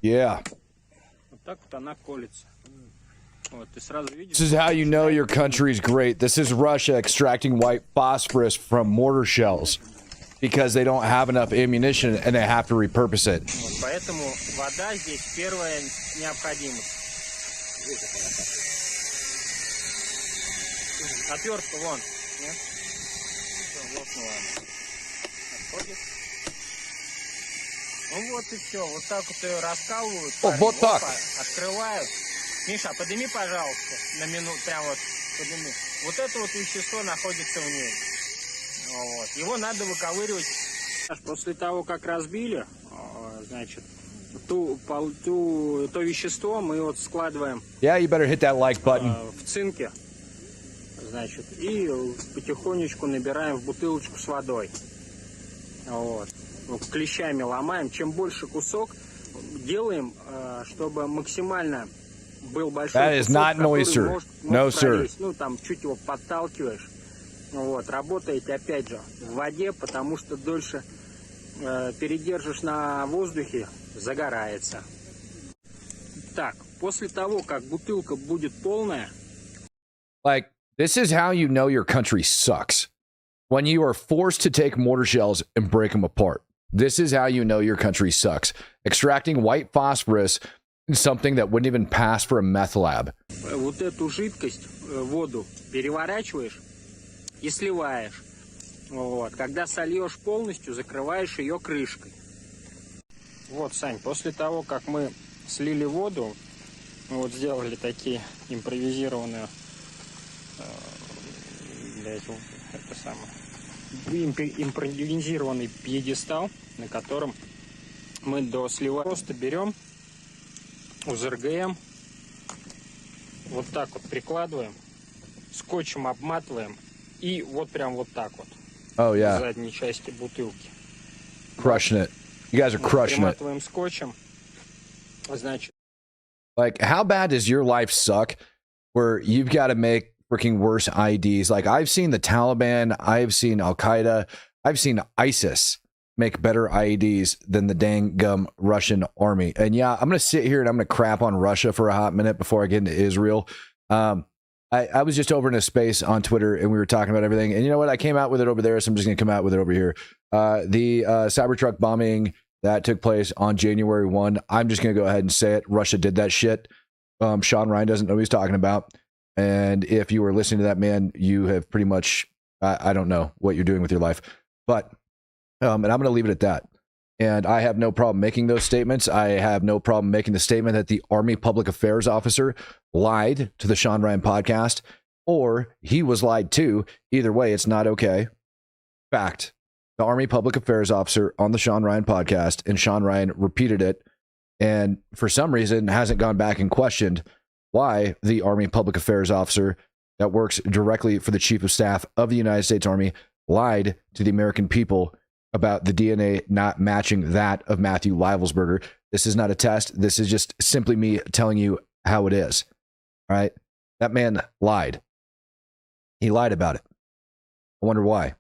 Yeah. This is how you know your country's great. This is Russia extracting white phosphorus from mortar shells because they don't have enough ammunition and they have to repurpose it. Ну вот и все. Вот так вот ее раскалывают. Вот так. Открывают. Миша, подними, пожалуйста, на минуту, прям вот подними. Вот это вот вещество находится в ней. Вот. Его надо выковыривать. После того, как разбили, значит, то вещество мы вот складываем. Yeah, you better hit that like button. В цинке. Значит, и потихонечку набираем в бутылочку с водой. Вот. Клещами ломаем. Чем больше кусок делаем, чтобы максимально был большой That is not moisture. Может No, sir. Ну, там чуть его подталкиваешь. Вот. Работаете опять же в воде, потому что дольше передержишь на воздухе, загорается. Так, после того, как бутылка будет полная. Like, this is how you know your country sucks. When you are forced to take mortar shells and break them apart. This is how you know your country sucks. Extracting white phosphorus is something that wouldn't even pass for a meth lab. Вот эту жидкость, воду, переворачиваешь и сливаешь. Вот. Когда сольешь полностью, закрываешь ее крышкой. Вот, Сань, после того, как мы слили воду, мы вот сделали такие импровизированные, импровизированный пьедестал, на котором мы до слива просто берем УЗРГМ, вот так вот прикладываем, скотчем обматываем и вот прям вот так вот. Oh, yeah. В задней части бутылки. Crushing it. You guys are crushing it. Приматываем скотчем. Значит. Like, how bad does your life suck where you've got to make freaking worse IEDs? Like, I've seen the Taliban, I've seen Al Qaeda, I've seen ISIS make better IEDs than the dang gum Russian army. And yeah, I'm going to sit here and I'm going to crap on Russia for a hot minute before I get into Israel. I was just over in a space on Twitter and we were talking about everything. And you know what? I came out with it over there, so I'm just going to come out with it over here. The Cybertruck bombing that took place on January 1. I'm just going to go ahead and say it. Russia did that shit. Sean Ryan doesn't know what he's talking about. And if you were listening to that man, you have pretty much, I don't know what you're doing with your life. But, and I'm going to leave it at that. And I have no problem making those statements. I have no problem making the statement that the Army Public Affairs Officer lied to the Sean Ryan podcast, or he was lied to. Either way, it's not okay. Fact. The Army Public Affairs Officer on the Sean Ryan podcast, and Sean Ryan repeated it, and for some reason hasn't gone back and questioned why the Army Public Affairs Officer that works directly for the Chief of Staff of the United States Army lied to the American people about the DNA not matching that of Matthew Livelsberger. This is not a test. This is just simply me telling you how it is. All right? That man lied. He lied about it. I wonder why.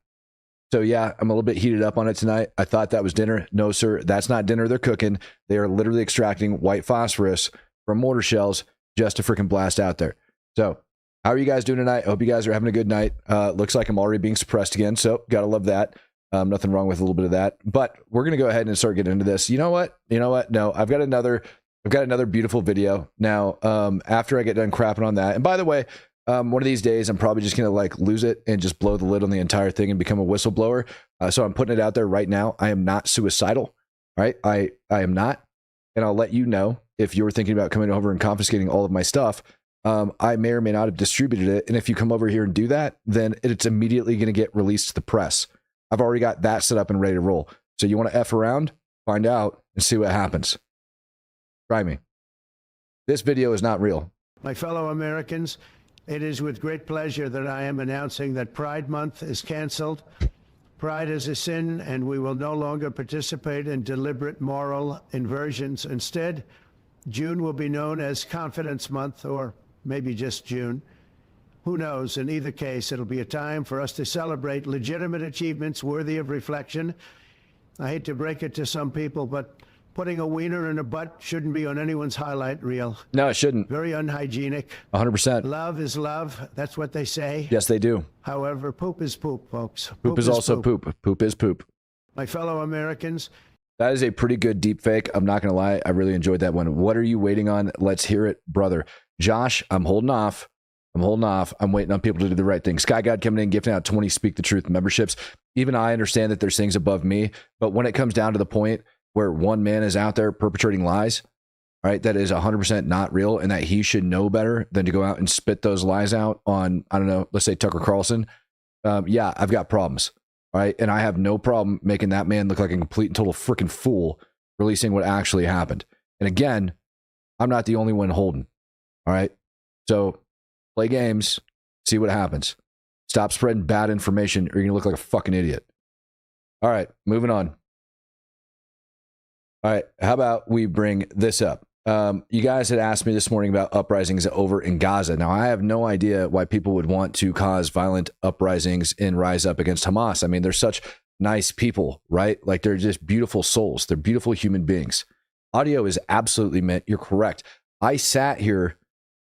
So yeah, I'm a little bit heated up on it tonight. I thought that was dinner. No, sir, that's not dinner they're cooking. They are literally extracting white phosphorus from mortar shells just to freaking blast out there. So how are you guys doing tonight? I hope you guys are having a good night. Looks like I'm already being suppressed again, so gotta love that. Nothing wrong with a little bit of that. But we're gonna go ahead and start getting into this. You know what? No, I've got another beautiful video now. After I get done crapping on that, and by the way, one of these days I'm probably just gonna like lose it and just blow the lid on the entire thing and become a whistleblower. So I'm putting it out there right now. I am not suicidal, right? I am not, and I'll let you know if you're thinking about coming over and confiscating all of my stuff. I may or may not have distributed it, and if you come over here and do that, then it's immediately gonna get released to the press. I've already got that set up and ready to roll. So you want to F around, find out, and see what happens. Try me. This video is not real. My fellow Americans, it is with great pleasure that I am announcing that Pride Month is canceled. Pride is a sin, and we will no longer participate in deliberate moral inversions. Instead, June will be known as Confidence Month, or maybe just June. Who knows? In either case, it'll be a time for us to celebrate legitimate achievements worthy of reflection. I hate to break it to some people, but putting a wiener in a butt shouldn't be on anyone's highlight reel. No, it shouldn't. Very unhygienic. 100%. Love is love. That's what they say. Yes, they do. However, poop is poop, folks. Poop is also poop. Poop is poop. My fellow Americans, that is a pretty good deep fake. I'm not going to lie. I really enjoyed that one. What are you waiting on? Let's hear it, brother. Josh, I'm holding off. I'm waiting on people to do the right thing. Sky God coming in, gifting out 20 Speak the Truth memberships. Even I understand that there's things above me, but when it comes down to the point where one man is out there perpetrating lies, right, that is 100% not real, and that he should know better than to go out and spit those lies out on, I don't know, let's say Tucker Carlson. Yeah, I've got problems, right? And I have no problem making that man look like a complete and total freaking fool, releasing what actually happened. And again, I'm not the only one holding, all right? So play games, see what happens. Stop spreading bad information or you're going to look like a fucking idiot. All right, moving on. All right, how about we bring this up? You guys had asked me this morning about uprisings over in Gaza. Now, I have no idea why people would want to cause violent uprisings and rise up against Hamas. I mean, they're such nice people, right? Like, they're just beautiful souls. They're beautiful human beings. Audio is absolutely meant. You're correct. I sat here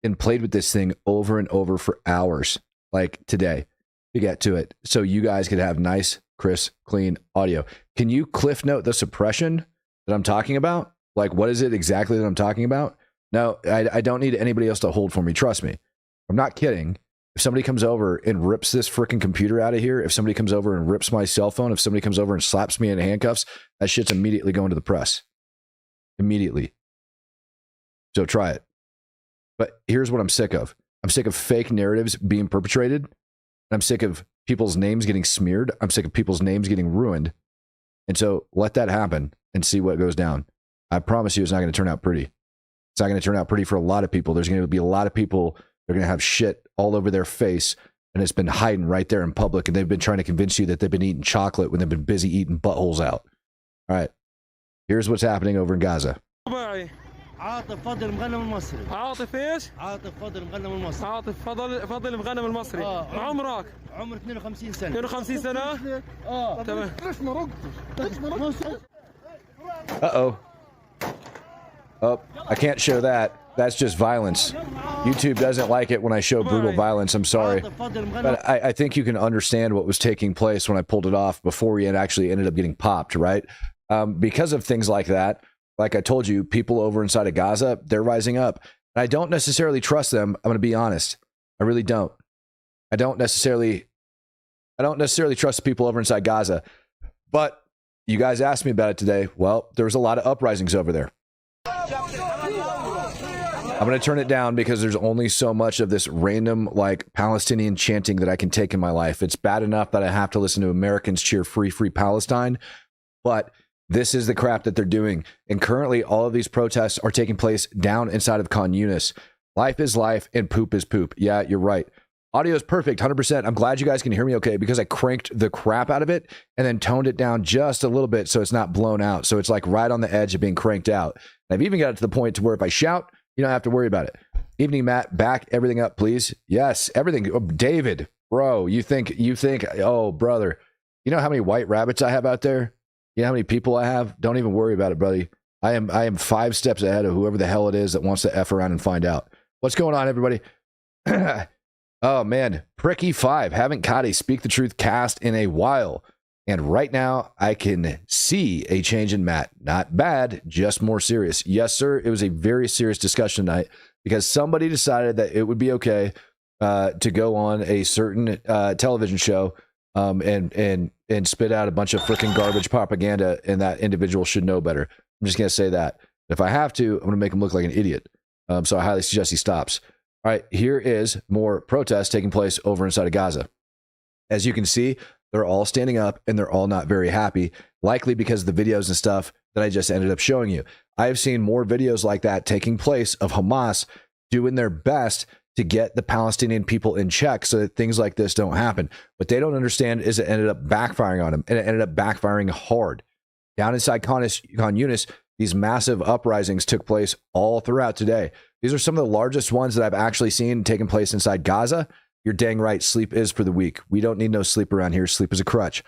and played with this thing over and over for hours, like today, to get to it, so you guys could have nice, crisp, clean audio. Can you cliff note the suppression that I'm talking about? Like, what is it exactly that I'm talking about? No, I don't need anybody else to hold for me. Trust me. I'm not kidding. If somebody comes over and rips this freaking computer out of here, if somebody comes over and rips my cell phone, if somebody comes over and slaps me in handcuffs, that shit's immediately going to the press. Immediately. So try it. But here's what I'm sick of. I'm sick of fake narratives being perpetrated. I'm sick of people's names getting smeared. I'm sick of people's names getting ruined. And so let that happen and see what goes down. I promise you it's not going to turn out pretty. It's not going to turn out pretty for a lot of people. There's going to be a lot of people that are going to have shit all over their face, and it's been hiding right there in public, and they've been trying to convince you that they've been eating chocolate when they've been busy eating buttholes out. All right. Here's what's happening over in Gaza. عاطف فضل مغنم المصري. عاطف ايش؟ عاطف فضل مغنم المصري. عاطف فضل مغنم المصري. عمرك؟ عمر 52 سنة. 52 سنة؟ تمام. Uh-oh. Oh, I can't show that. That's just violence. YouTube doesn't like it when I show brutal violence. I'm sorry. But I think you can understand what was taking place when I pulled it off before we had actually ended up getting popped, right? Because of things like that, like I told you, people over inside of Gaza, they're rising up. And I don't necessarily trust them. I'm going to be honest. I really don't. I don't necessarily trust the people over inside Gaza. But you guys asked me about it today. Well, there was a lot of uprisings over there. I'm going to turn it down because there's only so much of this random, like, Palestinian chanting that I can take in my life. It's bad enough that I have to listen to Americans cheer free, free Palestine. But this is the crap that they're doing. And currently, all of these protests are taking place down inside of Khan Yunis. Life is life and poop is poop. Yeah, you're right. Audio is perfect, 100%. I'm glad you guys can hear me okay because I cranked the crap out of it and then toned it down just a little bit so it's not blown out. So it's like right on the edge of being cranked out. And I've even got it to the point to where if I shout, you don't have to worry about it. Evening, Matt. Back everything up, please. Yes, everything. Oh, David, bro, you think, oh, brother, you know how many white rabbits I have out there? You know how many people I have? Don't even worry about it, buddy. I am 5 steps ahead of whoever the hell it is that wants to F around and find out. What's going on, everybody? Oh, man. Pricky5. Haven't caught a Speak the Truth cast in a while. And right now, I can see a change in Matt. Not bad, just more serious. Yes, sir. It was a very serious discussion tonight because somebody decided that it would be okay to go on a certain television show and spit out a bunch of freaking garbage propaganda, and that individual should know better. I'm just going to say that. If I have to, I'm going to make him look like an idiot. So I highly suggest he stops. All right, here is more protests taking place over inside of Gaza. As you can see, they're all standing up and they're all not very happy, likely because of the videos and stuff that I just ended up showing you. I've seen more videos like that taking place of Hamas doing their best to get the Palestinian people in check so that things like this don't happen. What they don't understand is it ended up backfiring on them, and it ended up backfiring hard. Down inside Khan Yunis, these massive uprisings took place all throughout today. These are some of the largest ones that I've actually seen taking place inside Gaza. You're dang right. Sleep is for the weak. We don't need no sleep around here. Sleep is a crutch.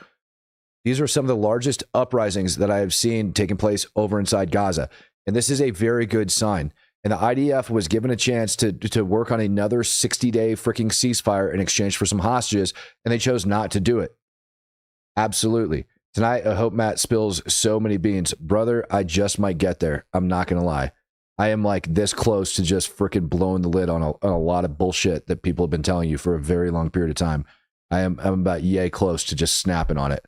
These are some of the largest uprisings that I have seen taking place over inside Gaza. And this is a very good sign. And the IDF was given a chance to work on another 60-day freaking ceasefire in exchange for some hostages, and they chose not to do it. Absolutely. Tonight, I hope Matt spills so many beans. Brother, I just might get there. I'm not going to lie. I am like this close to just freaking blowing the lid on a lot of bullshit that people have been telling you for a very long period of time. I'm about yay close to just snapping on it.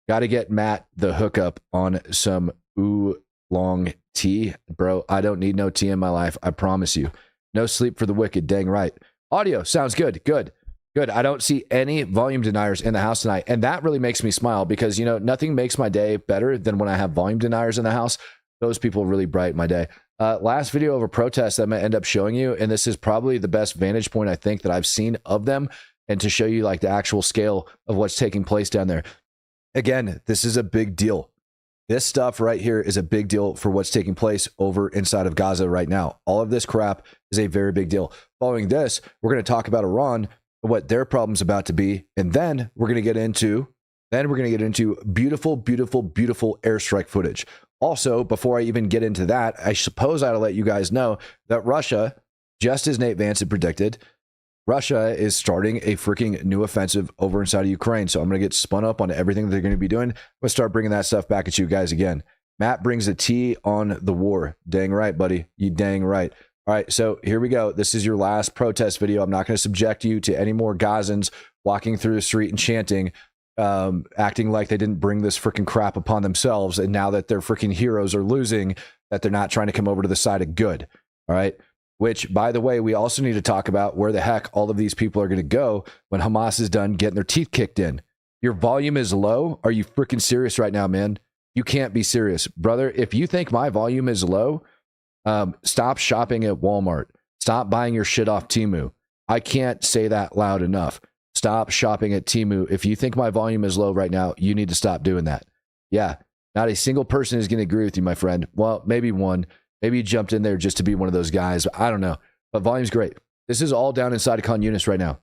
Got to get Matt the hookup on some oolong tea. Bro, I don't need no tea in my life. I promise you. No sleep for the wicked. Dang right. Audio sounds good. Good. I don't see any volume deniers in the house tonight. And that really makes me smile because, you know, nothing makes my day better than when I have volume deniers in the house. Those people really brighten my day. Last video of a protest that I'm going to end up showing you, and this is probably the best vantage point I think that I've seen of them, and to show you like the actual scale of what's taking place down there. Again, this is a big deal. This stuff right here is a big deal for what's taking place over inside of Gaza right now. All of this crap is a very big deal. Following this, we're going to talk about Iran, what their problem's about to be, and then we're going to get into beautiful, beautiful, beautiful airstrike footage. Also, before I even get into that, I suppose I ought to let you guys know that Russia, just as Nate Vance had predicted, Russia is starting a freaking new offensive over inside of Ukraine. So I'm going to get spun up on everything that they're going to be doing. I'm going to start bringing that stuff back at you guys again. Matt brings the tea on the war. Dang right, buddy. You dang right. All right, so here we go. This is your last protest video. I'm not going to subject you to any more Gazans walking through the street and chanting, acting like they didn't bring this freaking crap upon themselves. And now that their freaking heroes are losing, that they're not trying to come over to the side of good. All right. Which, by the way, we also need to talk about where the heck all of these people are going to go when Hamas is done getting their teeth kicked in. Your volume is low. Are you freaking serious right now, man? You can't be serious. Brother, if you think my volume is low, stop shopping at Walmart. Stop buying your shit off Temu. I can't say that loud enough. Stop shopping at Temu. If you think my volume is low right now, you need to stop doing that. Yeah, not a single person is going to agree with you, my friend. Well, maybe one. Maybe you jumped in there just to be one of those guys. I don't know. But volume's great. This is all down inside of Khan Yunis right now.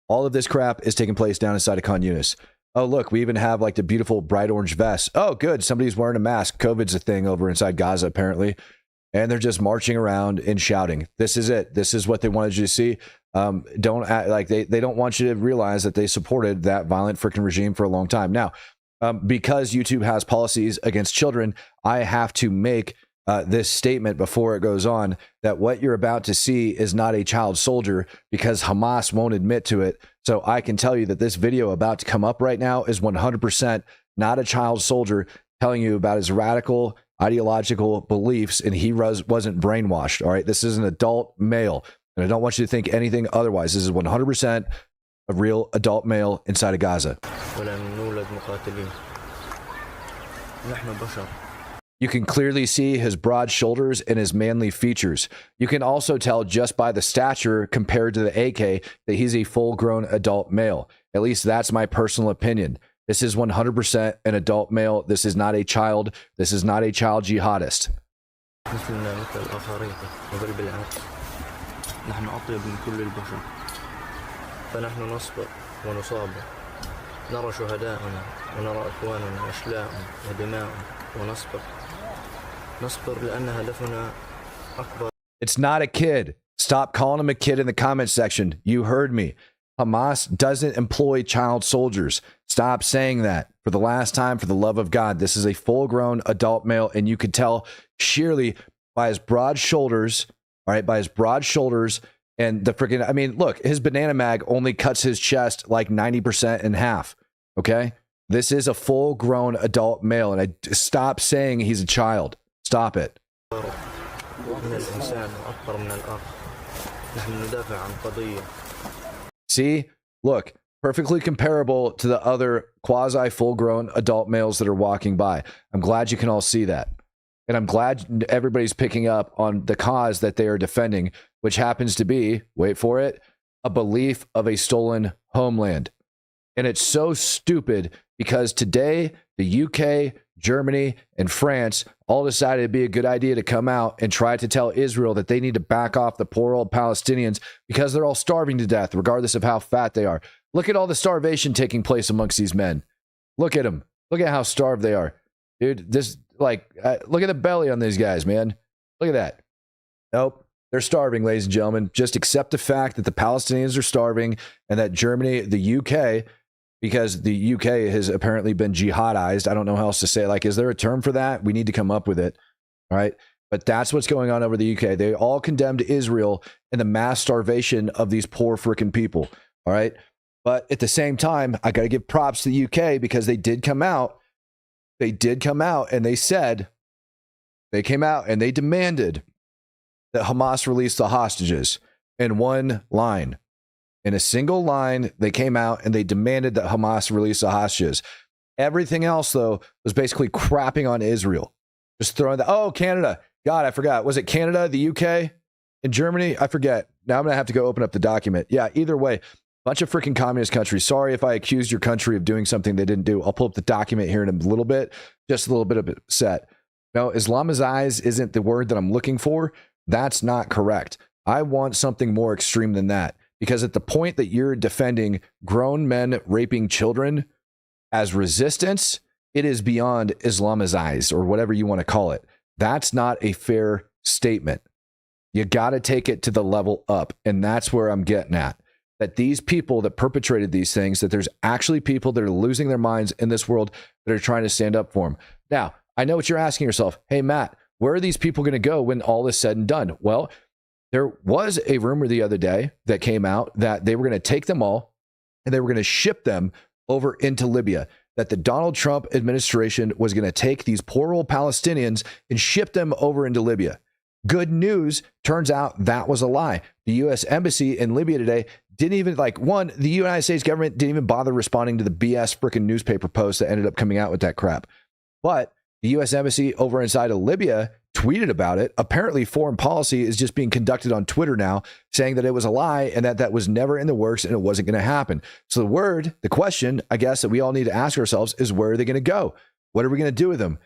All of this crap is taking place down inside of Khan Yunis. Oh, look, we even have like the beautiful bright orange vest. Oh, good. Somebody's wearing a mask. COVID's a thing over inside Gaza, apparently. And they're just marching around and shouting. This is it. This is what they wanted you to see. Don't act like they don't want you to realize that they supported that violent freaking regime for a long time. Now, because YouTube has policies against children, I have to make this statement before it goes on that what you're about to see is not a child soldier because Hamas won't admit to it. So I can tell you that this video about to come up right now is 100% not a child soldier telling you about his radical ideological beliefs, and he wasn't brainwashed. All right, this is an adult male, and I don't want you to think anything otherwise. This is 100% a real adult male inside of Gaza. You can clearly see his broad shoulders and his manly features. You can also tell just by the stature compared to the AK that he's a full-grown adult male. At least that's my personal opinion. This is 100% an adult male. This is not a child. This is not a child jihadist. It's not a kid. Stop calling him a kid in the comment section. You heard me. Hamas doesn't employ child soldiers. Stop saying that. For the last time, for the love of God, this is a full-grown adult male, and you could tell sheerly by his broad shoulders, all right, by his broad shoulders and the freaking, I mean, look, his banana mag only cuts his chest like 90% in half, okay? This is a full-grown adult male, and I stop saying he's a child. Stop it. See, look, perfectly comparable to the other quasi full-grown adult males that are walking by. I'm glad you can all see that. And I'm glad everybody's picking up on the cause that they are defending, which happens to be, wait for it, a belief of a stolen homeland. And it's so stupid because today the UK, Germany, and France all decided it'd be a good idea to come out and try to tell Israel that they need to back off the poor old Palestinians because they're all starving to death, regardless of how fat they are. Look at all the starvation taking place amongst these men. Look at them. Look at how starved they are. Dude, this, like, look at the belly on these guys, man. Look at that. Nope. They're starving, ladies and gentlemen. Just accept the fact that the Palestinians are starving and that Germany, the UK, because the UK has apparently been jihadized. I don't know how else to say it. Like, is there a term for that? We need to come up with it. All right. But that's what's going on over the UK. They all condemned Israel and the mass starvation of these poor freaking people. All right. But at the same time, I got to give props to the UK because they did come out. They did come out and they said, they came out and they demanded that Hamas release the hostages in one line. In a single line, they came out and they demanded that Hamas release the hostages. Everything else, though, was basically crapping on Israel. Just throwing the, oh, Canada. God, I forgot. Was it Canada, the UK, and Germany? I forget. Now I'm going to have to go open up the document. Yeah, either way, bunch of freaking communist countries. Sorry if I accused your country of doing something they didn't do. I'll pull up the document here in a little bit. Just a little bit of it set. No, Islamize isn't the word that I'm looking for. That's not correct. I want something more extreme than that. Because at the point that you're defending grown men raping children as resistance, it is beyond Islamized or whatever you want to call it. That's not a fair statement. You got to take it to the level up. And that's where I'm getting at. That these people that perpetrated these things, that there's actually people that are losing their minds in this world that are trying to stand up for them. Now, I know what you're asking yourself. Hey, Matt, where are these people going to go when all is said and done? Well, there was a rumor the other day that came out that they were going to take them all and they were going to ship them over into Libya. That the Donald Trump administration was going to take these poor old Palestinians and ship them over into Libya. Good news, turns out that was a lie. The U.S. Embassy in Libya today didn't even, the United States government didn't even bother responding to the BS freaking newspaper post that ended up coming out with that crap. But the U.S. Embassy over inside of Libya tweeted about it. Apparently, foreign policy is just being conducted on Twitter now, saying that it was a lie and that was never in the works and it wasn't going to happen. So the question, I guess, that we all need to ask ourselves is, where are they going to go? What are we going to do with them?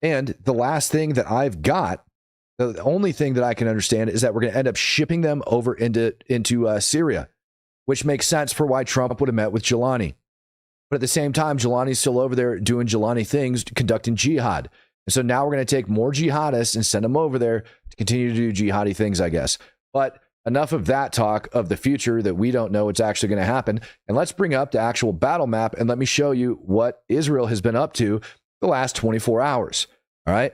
And the last thing that I've got, the only thing that I can understand is that we're going to end up shipping them over into Syria, which makes sense for why Trump would have met with Jelani. But at the same time, Jelani's still over there doing Jelani things, conducting jihad. And so now we're going to take more jihadists and send them over there to continue to do jihadi things, I guess. But enough of that talk of the future that we don't know what's actually going to happen. And let's bring up the actual battle map and let me show you what Israel has been up to the last 24 hours. All right.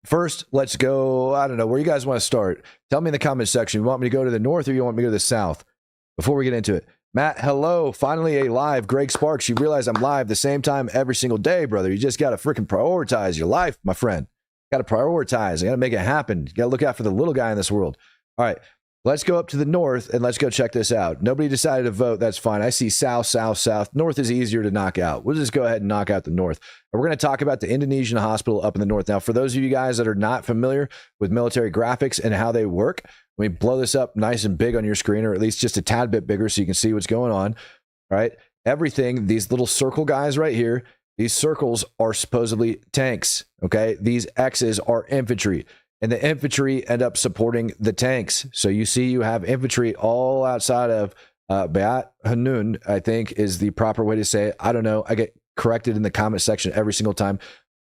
First, let's go. I don't know where you guys want to start. Tell me in the comment section. You want me to go to the north or you want me to go to the south? Before we get into it. Matt, hello. Finally a live. Greg Sparks, you realize I'm live the same time every single day, brother. You just got to freaking prioritize your life, my friend. Got to prioritize. You got to make it happen. You got to look out for the little guy in this world. All right, let's go up to the north and let's go check this out. Nobody decided to vote. That's fine. I see south, south, south. North is easier to knock out. We'll just go ahead and knock out the north. And we're going to talk about the Indonesian hospital up in the north. Now, for those of you guys that are not familiar with military graphics and how they work, let me blow this up nice and big on your screen, or at least just a tad bit bigger so you can see what's going on. All right. Everything, these little circle guys right here, these circles are supposedly tanks. Okay. These X's are infantry, and the infantry end up supporting the tanks. So you see, you have infantry all outside of Beat Hanun, I think is the proper way to say it. I don't know. I get corrected in the comment section every single time.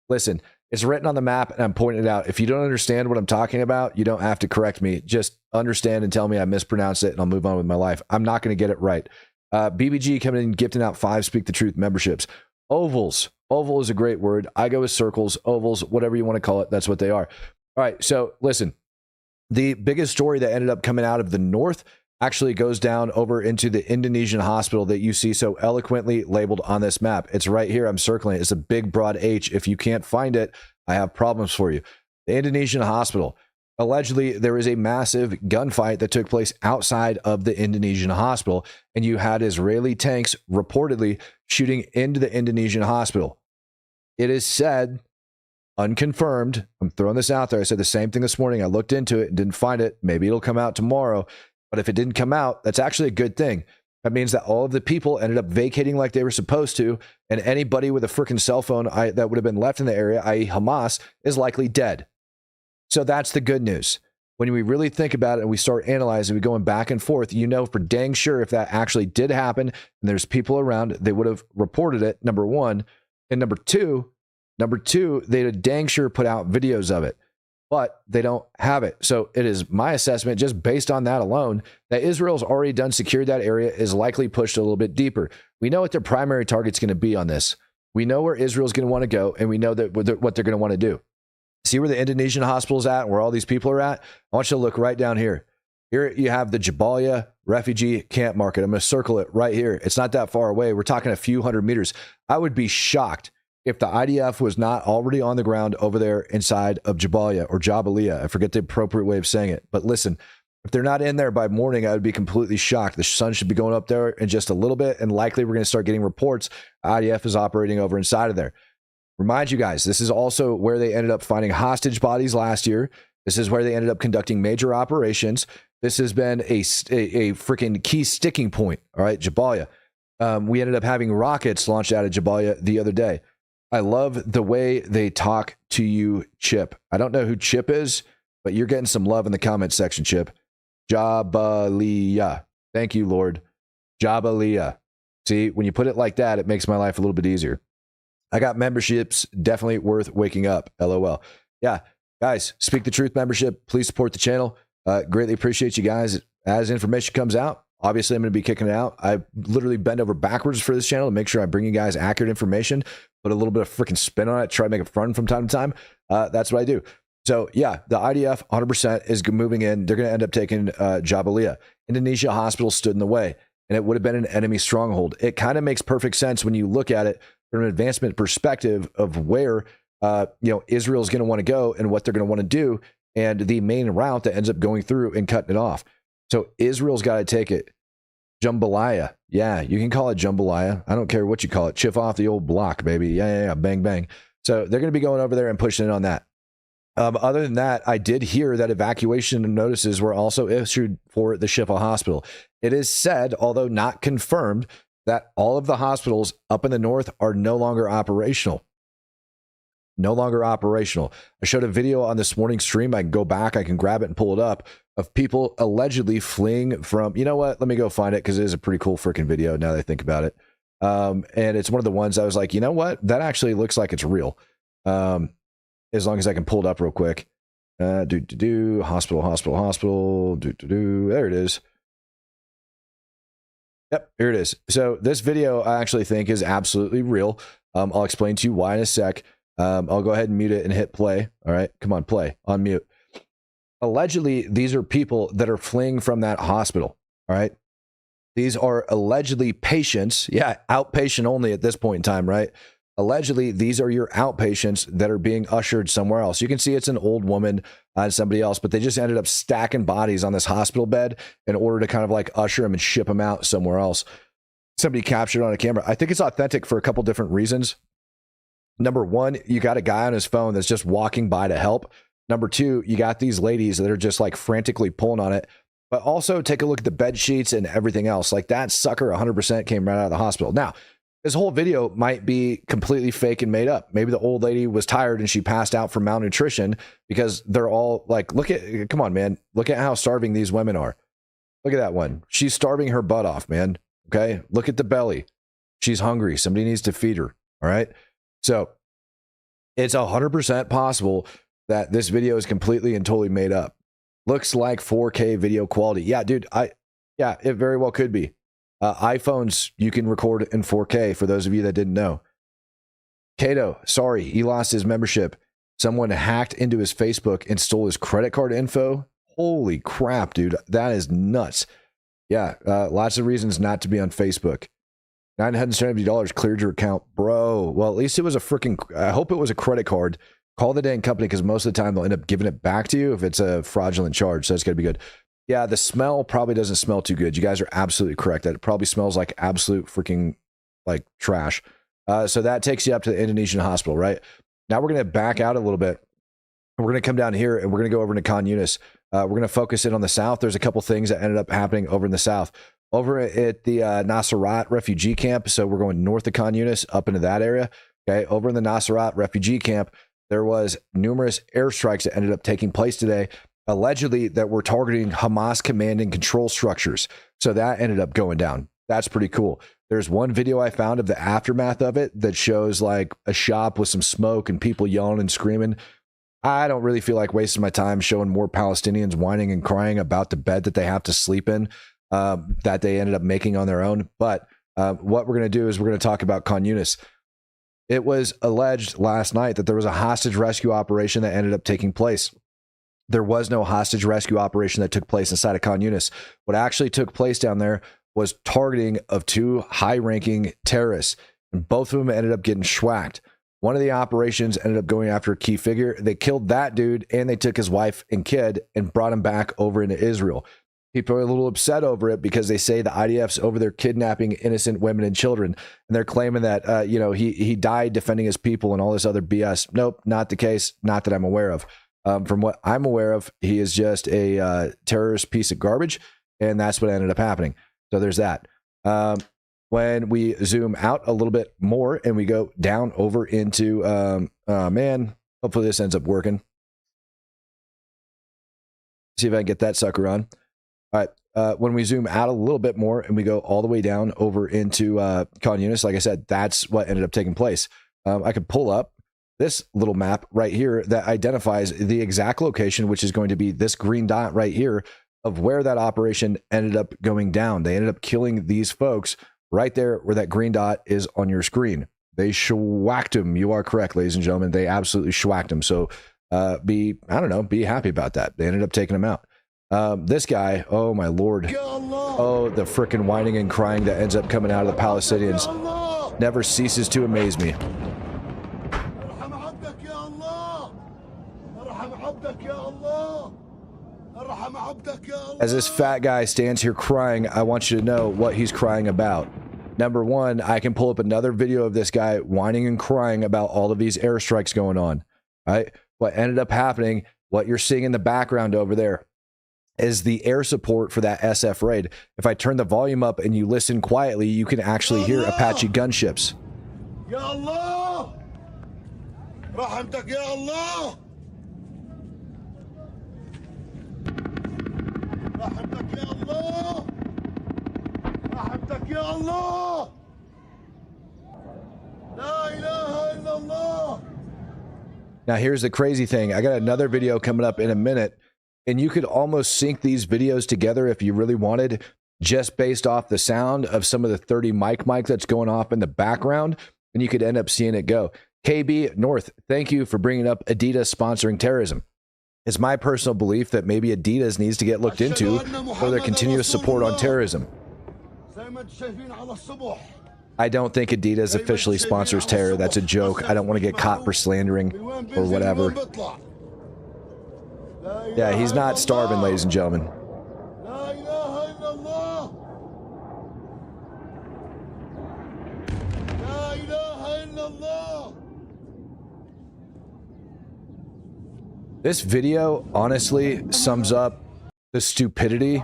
Listen, it's written on the map and I'm pointing it out. If you don't understand what I'm talking about, you don't have to correct me. Just understand and tell me I mispronounced it and I'll move on with my life. I'm not going to get it right. BBG coming in, gifting out 5 Speak the Truth memberships. Ovals. Oval is a great word. I go with circles, ovals, whatever you want to call it. That's what they are. All right. So listen, the biggest story that ended up coming out of the north actually goes down over into the Indonesian hospital that you see so eloquently labeled on this map. It's right here. I'm circling it. It's a big, broad H. If you can't find it, I have problems for you. The Indonesian hospital. Allegedly, there is a massive gunfight that took place outside of the Indonesian hospital, and you had Israeli tanks reportedly shooting into the Indonesian hospital. It is said, unconfirmed, I'm throwing this out there. I said the same thing this morning. I looked into it and didn't find it. Maybe it'll come out tomorrow. But if it didn't come out, that's actually a good thing. That means that all of the people ended up vacating like they were supposed to, and anybody with a freaking cell phone that would have been left in the area, i.e. Hamas, is likely dead. So that's the good news. When we really think about it and we start analyzing, we going back and forth, you know for dang sure if that actually did happen and there's people around, they would have reported it, number one. And number two, they dang sure put out videos of it, but they don't have it. So it is my assessment, just based on that alone, that Israel's already done secured that area, is likely pushed a little bit deeper. We know what their primary target's going to be on this. We know where Israel's going to want to go, and we know that what they're going to want to do. See where the Indonesian hospital's at, where all these people are at? I want you to look right down here. Here you have the Jabalia refugee camp market. I'm going to circle it right here. It's not that far away. We're talking a few hundred meters. I would be shocked if the IDF was not already on the ground over there inside of Jabalia or Jabalia. I forget the appropriate way of saying it. But listen, if they're not in there by morning, I would be completely shocked. The sun should be going up there in just a little bit, and likely we're going to start getting reports IDF is operating over inside of there. Remind you guys, this is also where they ended up finding hostage bodies last year. This is where they ended up conducting major operations. This has been a freaking key sticking point. All right, Jabalia. We ended up having rockets launched out of Jabalia the other day. I love the way they talk to you, Chip. I don't know who Chip is, but you're getting some love in the comment section, Chip. Jabalia. Thank you, Lord. Jabalia. See, when you put it like that, it makes my life a little bit easier. I got memberships, definitely worth waking up. LOL. Yeah, guys, Speak the Truth membership. Please support the channel. Greatly appreciate you guys. As information comes out, obviously I'm going to be kicking it out. I literally bend over backwards for this channel to make sure I bring you guys accurate information, put a little bit of freaking spin on it, try to make it fun from time to time. That's what I do. So yeah, the IDF 100% is moving in. They're going to end up taking Jabalia. Indonesia hospital stood in the way, and it would have been an enemy stronghold. It kind of makes perfect sense when you look at it from an advancement perspective of where Israel is going to want to go and what they're going to want to do, and the main route that ends up going through and cutting it off. So Israel's got to take it. Jambalaya. Yeah, you can call it jambalaya. I don't care what you call it. Chip off the old block, baby. Yeah. Bang, bang. So they're going to be going over there and pushing it on that. Other than that, I did hear that evacuation notices were also issued for the Shifa hospital. It is said, although not confirmed, that all of the hospitals up in the north are no longer operational. No longer operational. I showed a video on this morning's stream. I can go back, I can grab it and pull it up, of people allegedly fleeing from, you know what? Let me go find it, because it is a pretty cool freaking video now that I think about it. And it's one of the ones I was like, you know what? That actually looks like it's real. As long as I can pull it up real quick. Hospital. There it is. Yep, here it is. So this video I actually think is absolutely real. I'll explain to you why in a sec. I'll go ahead and mute it and hit play. All right, come on, play, on mute. Allegedly, these are people that are fleeing from that hospital. All right. These are allegedly patients. Yeah, outpatient only at this point in time, right? Allegedly, these are your outpatients that are being ushered somewhere else. You can see it's an old woman and somebody else, but they just ended up stacking bodies on this hospital bed in order to kind of like usher them and ship them out somewhere else. Somebody captured on a camera. I think it's authentic for a couple different reasons. Number one, you got a guy on his phone that's just walking by to help. Number two, you got these ladies that are just like frantically pulling on it. But also take a look at the bed sheets and everything else. Like that sucker 100% came right out of the hospital. Now, this whole video might be completely fake and made up. Maybe the old lady was tired and she passed out from malnutrition, because they're all like, come on, man. Look at how starving these women are. Look at that one. She's starving her butt off, man. Okay. Look at the belly. She's hungry. Somebody needs to feed her. All right. So it's 100% possible that this video is completely and totally made up. Looks like 4K video quality. Yeah, dude. Yeah, it very well could be. iPhones, you can record in 4K for those of you that didn't know. Kato, sorry, he lost his membership. Someone hacked into his Facebook and stole his credit card info. Holy crap, dude. That is nuts. Yeah, lots of reasons not to be on Facebook. $970 cleared your account. Bro, well, at least it was a freaking, I hope it was a credit card. Call the dang company, because most of the time they'll end up giving it back to you if it's a fraudulent charge. So it's going to be good. Yeah, the smell probably doesn't smell too good. You guys are absolutely correct. That it probably smells like absolute freaking like trash. So that takes you up to the Indonesian hospital, right? Now we're going to back out a little bit. We're going to come down here and we're going to go over into Khan Yunis. We're going to focus in on the south. There's a couple things that ended up happening over in the south. Over at the Nasrat refugee camp. So we're going north of Khan Yunis up into that area. Okay. Over in the Nasrat refugee camp, there was numerous airstrikes that ended up taking place today, allegedly that were targeting Hamas command and control structures. So that ended up going down. That's pretty cool. There's one video I found of the aftermath of it that shows like a shop with some smoke and people yelling and screaming. I don't really feel like wasting my time showing more Palestinians whining and crying about the bed that they have to sleep in, that they ended up making on their own. But what we're going to do is we're going to talk about Khan Yunis. It was alleged last night that there was a hostage rescue operation that ended up taking place. There was no hostage rescue operation that took place inside of Khan Yunis. What actually took place down there was targeting of two high-ranking terrorists, and both of them ended up getting schwacked. One of the operations ended up going after a key figure. They killed that dude, and they took his wife and kid and brought him back over into Israel. People are a little upset over it because they say the IDF's over there kidnapping innocent women and children, and they're claiming that he died defending his people and all this other BS. Nope, not the case. Not that I'm aware of. From what I'm aware of, he is just a terrorist piece of garbage, and that's what ended up happening. So there's that. When we zoom out a little bit more and we go down over into, hopefully this ends up working. See if I can get that sucker on. All right. When we zoom out a little bit more and we go all the way down over into Khan Yunis, like I said, that's what ended up taking place. I could pull up this little map right here that identifies the exact location, which is going to be this green dot right here of where that operation ended up going down. They ended up killing these folks right there where that green dot is on your screen. They schwacked him. You are correct, ladies and gentlemen. They absolutely schwacked him. So be happy about that. They ended up taking him out. This guy, oh my Lord. Oh, the frickin' whining and crying that ends up coming out of the Palestinians never ceases to amaze me. As this fat guy stands here crying, I want you to know what he's crying about. Number one, I can pull up another video of this guy whining and crying about all of these airstrikes going on. Right? What ended up happening, what you're seeing in the background over there, is the air support for that SF raid. If I turn the volume up and you listen quietly, you can actually hear Apache gunships. Ya Allah! Rahmatak ya Allah! Rahmatak ya Allah! Rahmatak ya Allah! La ilaha illallah! Now here's the crazy thing. I got another video coming up in a minute, and you could almost sync these videos together if you really wanted, just based off the sound of some of the 30 mic that's going off in the background, and you could end up seeing it go. KB North, thank you for bringing up Adidas sponsoring terrorism. It's my personal belief that maybe Adidas needs to get looked into for their continuous support on terrorism. I don't think Adidas officially sponsors terror. That's a joke. I don't want to get caught for slandering or whatever. Yeah, he's not starving, ladies and gentlemen. This video honestly sums up the stupidity.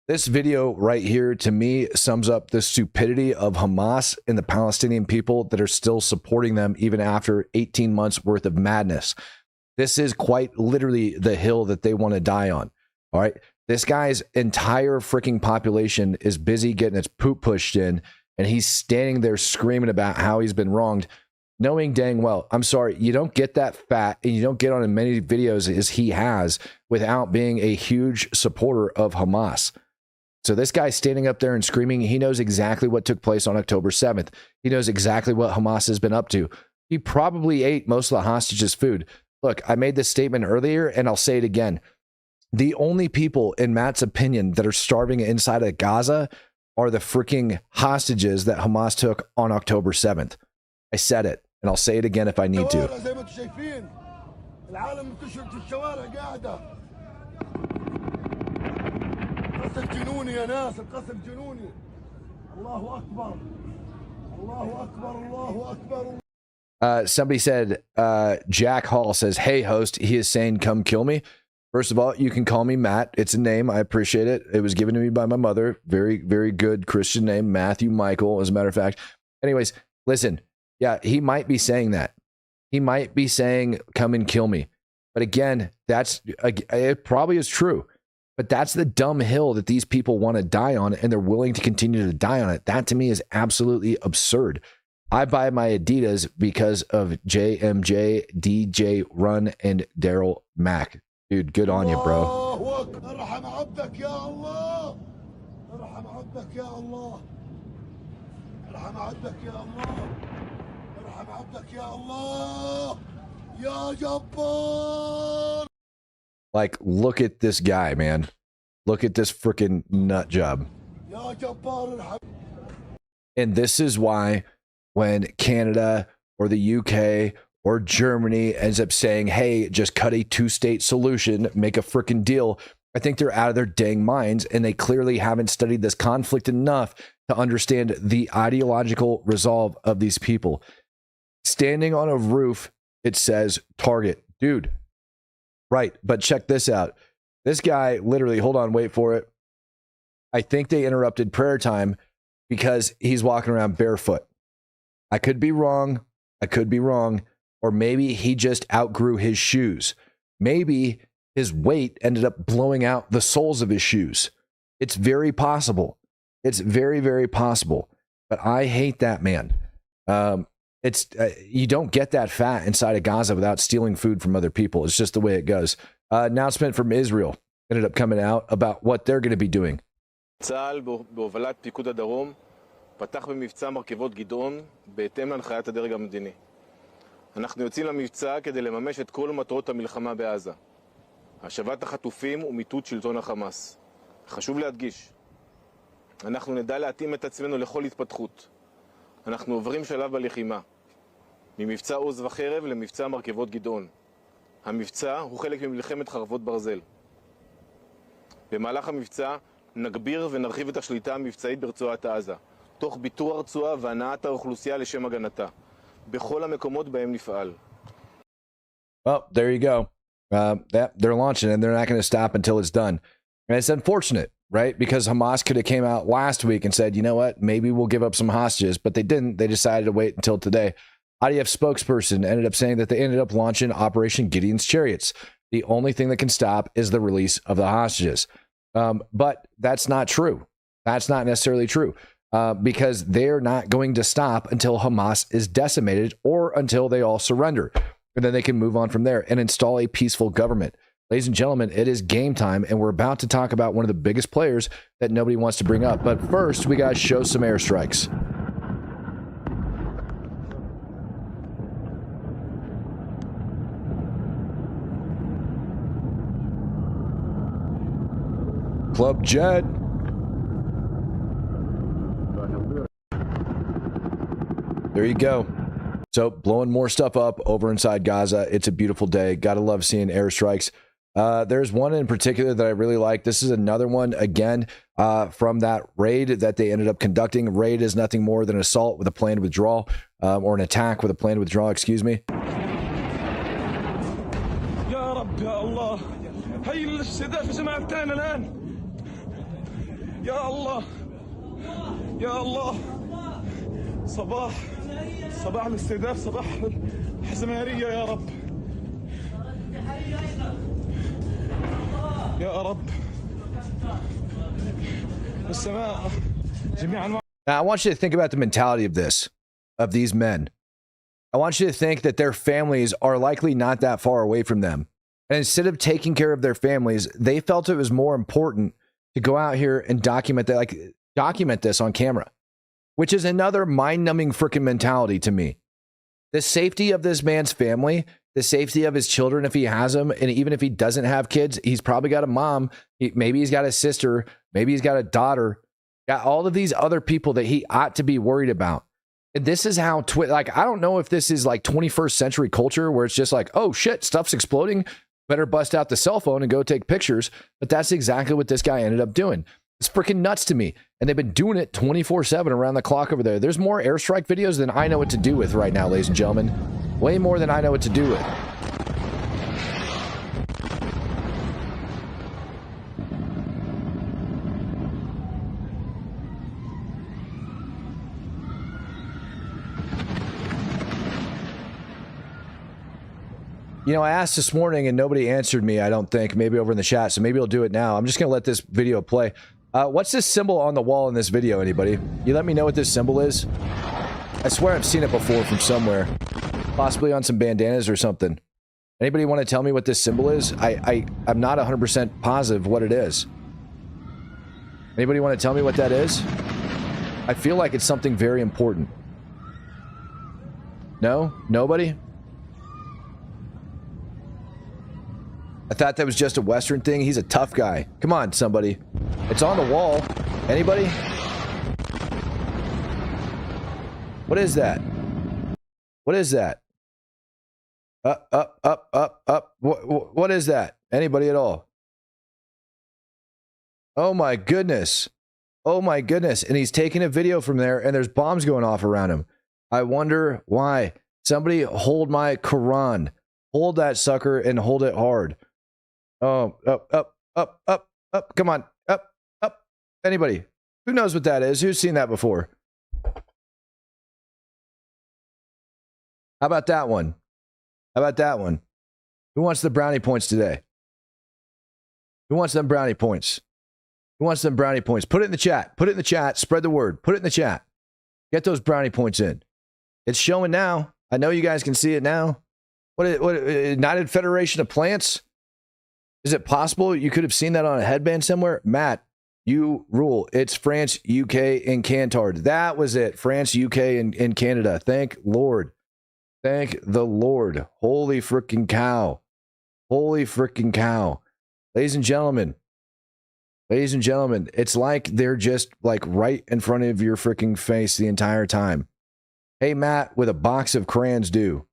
This video right here, to me, sums up the stupidity of Hamas and the Palestinian people that are still supporting them even after 18 months worth of madness. This is quite literally the hill that they want to die on. All right. This guy's entire freaking population is busy getting its poop pushed in, and he's standing there screaming about how he's been wronged, knowing dang well, I'm sorry, you don't get that fat and you don't get on as many videos as he has without being a huge supporter of Hamas. So this guy standing up there and screaming, he knows exactly what took place on October 7th. He knows exactly what Hamas has been up to. He probably ate most of the hostages' food. Look, I made this statement earlier, and I'll say it again. The only people, in Matt's opinion, that are starving inside of Gaza are the freaking hostages that Hamas took on October 7th. I said it, and I'll say it again if I need to. Somebody said, Jack Hall says, hey, host, he is saying, come kill me. First of all, you can call me Matt. It's a name. I appreciate it. It was given to me by my mother. Very, very good Christian name, Matthew Michael, as a matter of fact. Anyways, listen. Yeah, he might be saying that. He might be saying, come and kill me. But again, it probably is true. But that's the dumb hill that these people want to die on, and they're willing to continue to die on it. That to me is absolutely absurd. I buy my Adidas because of JMJ, DJ Run, and Daryl Mack. Dude, good on you, bro. Like, look at this guy, man. Look at this freaking nut job. And this is why when Canada or the UK or Germany ends up saying, hey, just cut a two-state solution, make a freaking deal, I think they're out of their dang minds, and they clearly haven't studied this conflict enough to understand the ideological resolve of these people. Standing on a roof, it says target. Dude, right, but check this out. This guy literally, hold on, wait for it. I think they interrupted prayer time because he's walking around barefoot. I could be wrong. Or maybe he just outgrew his shoes. Maybe his weight ended up blowing out the soles of his shoes. It's very possible. It's very, very possible. But I hate that, man. You don't get that fat inside of Gaza without stealing food from other people. It's just the way it goes. Announcement from Israel ended up coming out about what they're going to be doing. צה"ל בהובלת פיקוד הדרום פתח במבצע מרכבות גדעון בהתאם להנחיית הדרג המדיני. אנחנו יוצאים למבצע כדי לממש את כל מטרות המלחמה בעזה. השבת החטופים ומיטוט שלטון החמאס. חשוב להדגיש, אנחנו נדע להתאים את עצמנו לכל התפתחות. אנחנו עוברים שלב בלחימה, ממבצע עוז וחרב למבצע מרכבות גדעון. המבצע הוא חלק ממלחמת חרבות ברזל. במהלך המבצע נגביר ונרחיב את השליטה המבצעית ברצועת עזה, תוך ביטור הרצועה והנעת האוכלוסייה לשם הגנתה, בכל המקומות בהם נפעל. Well, there you go. They're launching and they're not going to stop until it's done. And it's unfortunate, right? Because Hamas could have came out last week and said, you know what, maybe we'll give up some hostages, but they didn't. They decided to wait until today. IDF spokesperson ended up saying that they ended up launching Operation Gideon's Chariots. The only thing that can stop is the release of the hostages. But that's not true. That's not necessarily true because they're not going to stop until Hamas is decimated or until they all surrender. And then they can move on from there and install a peaceful government. Ladies and gentlemen, it is game time, and we're about to talk about one of the biggest players that nobody wants to bring up. But first, we got to show some airstrikes. Club Jet. There you go. So blowing more stuff up over inside Gaza. It's a beautiful day. Gotta love seeing airstrikes. There's one in particular that I really like. This is another one, again, from that raid that they ended up conducting. Raid is nothing more than an assault with a planned withdrawal, or an attack with a planned withdrawal, excuse me. يا رب يا الله هي الاستهداف سمعتنا الآن يا الله يا الله صباح الاستهداف صباح الحزمارية يا رب يا رب السماء جميعا. Now, I want you to think about the mentality of these men. I want you to think that their families are likely not that far away from them. And instead of taking care of their families, they felt it was more important to go out here and document this on camera, which is another mind-numbing freaking mentality to me. The safety of this man's family, the safety of his children if he has them, and even if he doesn't have kids, he's probably got a mom, maybe he's got a sister, maybe he's got a daughter, got all of these other people that he ought to be worried about. And this is how, I don't know if this is like 21st century culture where it's just like, oh shit, stuff's exploding, better bust out the cell phone and go take pictures. But that's exactly what this guy ended up doing. It's freaking nuts to me. And they've been doing it 24/7 around the clock over there. There's more airstrike videos than I know what to do with right now, ladies and gentlemen. Way more than I know what to do with. You know, I asked this morning and nobody answered me, I don't think. Maybe over in the chat, so maybe I'll do it now. I'm just going to let this video play. What's this symbol on the wall in this video, anybody? You let me know what this symbol is? I swear I've seen it before from somewhere. Possibly on some bandanas or something. Anybody want to tell me what this symbol is? I'm not 100% positive what it is. Anybody want to tell me what that is? I feel like it's something very important. No? Nobody? I thought that was just a Western thing. He's a tough guy. Come on, somebody. It's on the wall. Anybody? What is that? What is that? Up. What is that? Anybody at all? Oh my goodness. Oh my goodness. And he's taking a video from there and there's bombs going off around him. I wonder why. Somebody hold my Quran. Hold that sucker and hold it hard. Oh, up. Come on. Up. Anybody? Who knows what that is? Who's seen that before? How about that one? How about that one? Who wants the brownie points today? Who wants them brownie points? Who wants them brownie points? Put it in the chat. Put it in the chat. Spread the word. Put it in the chat. Get those brownie points in. It's showing now. I know you guys can see it now. What United Federation of Plants? Is it possible you could have seen that on a headband somewhere? Matt, you rule. It's France, UK, and Cantard. That was it. France, UK, and Canada. Thank Lord. Thank the Lord. Holy freaking cow. Holy freaking cow. Ladies and gentlemen, it's like they're just like right in front of your freaking face the entire time. Hey, Matt, with a box of crayons do?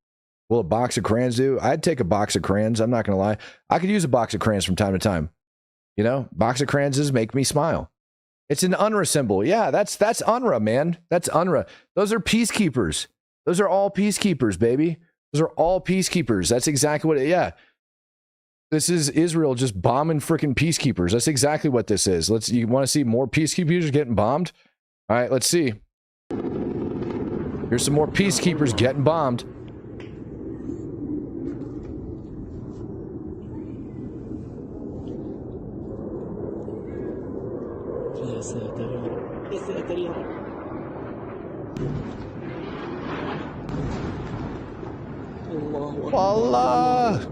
Will a box of crayons do? I'd take a box of crayons. I'm not going to lie. I could use a box of crayons from time to time. You know, box of crayons make me smile. It's an UNRWA symbol. Yeah, that's UNRWA, man. That's UNRWA. Those are peacekeepers. Those are all peacekeepers, baby. Those are all peacekeepers. That's exactly what yeah. This is Israel just bombing freaking peacekeepers. That's exactly what this is. You want to see more peacekeepers getting bombed? All right, let's see. Here's some more peacekeepers getting bombed. Allah.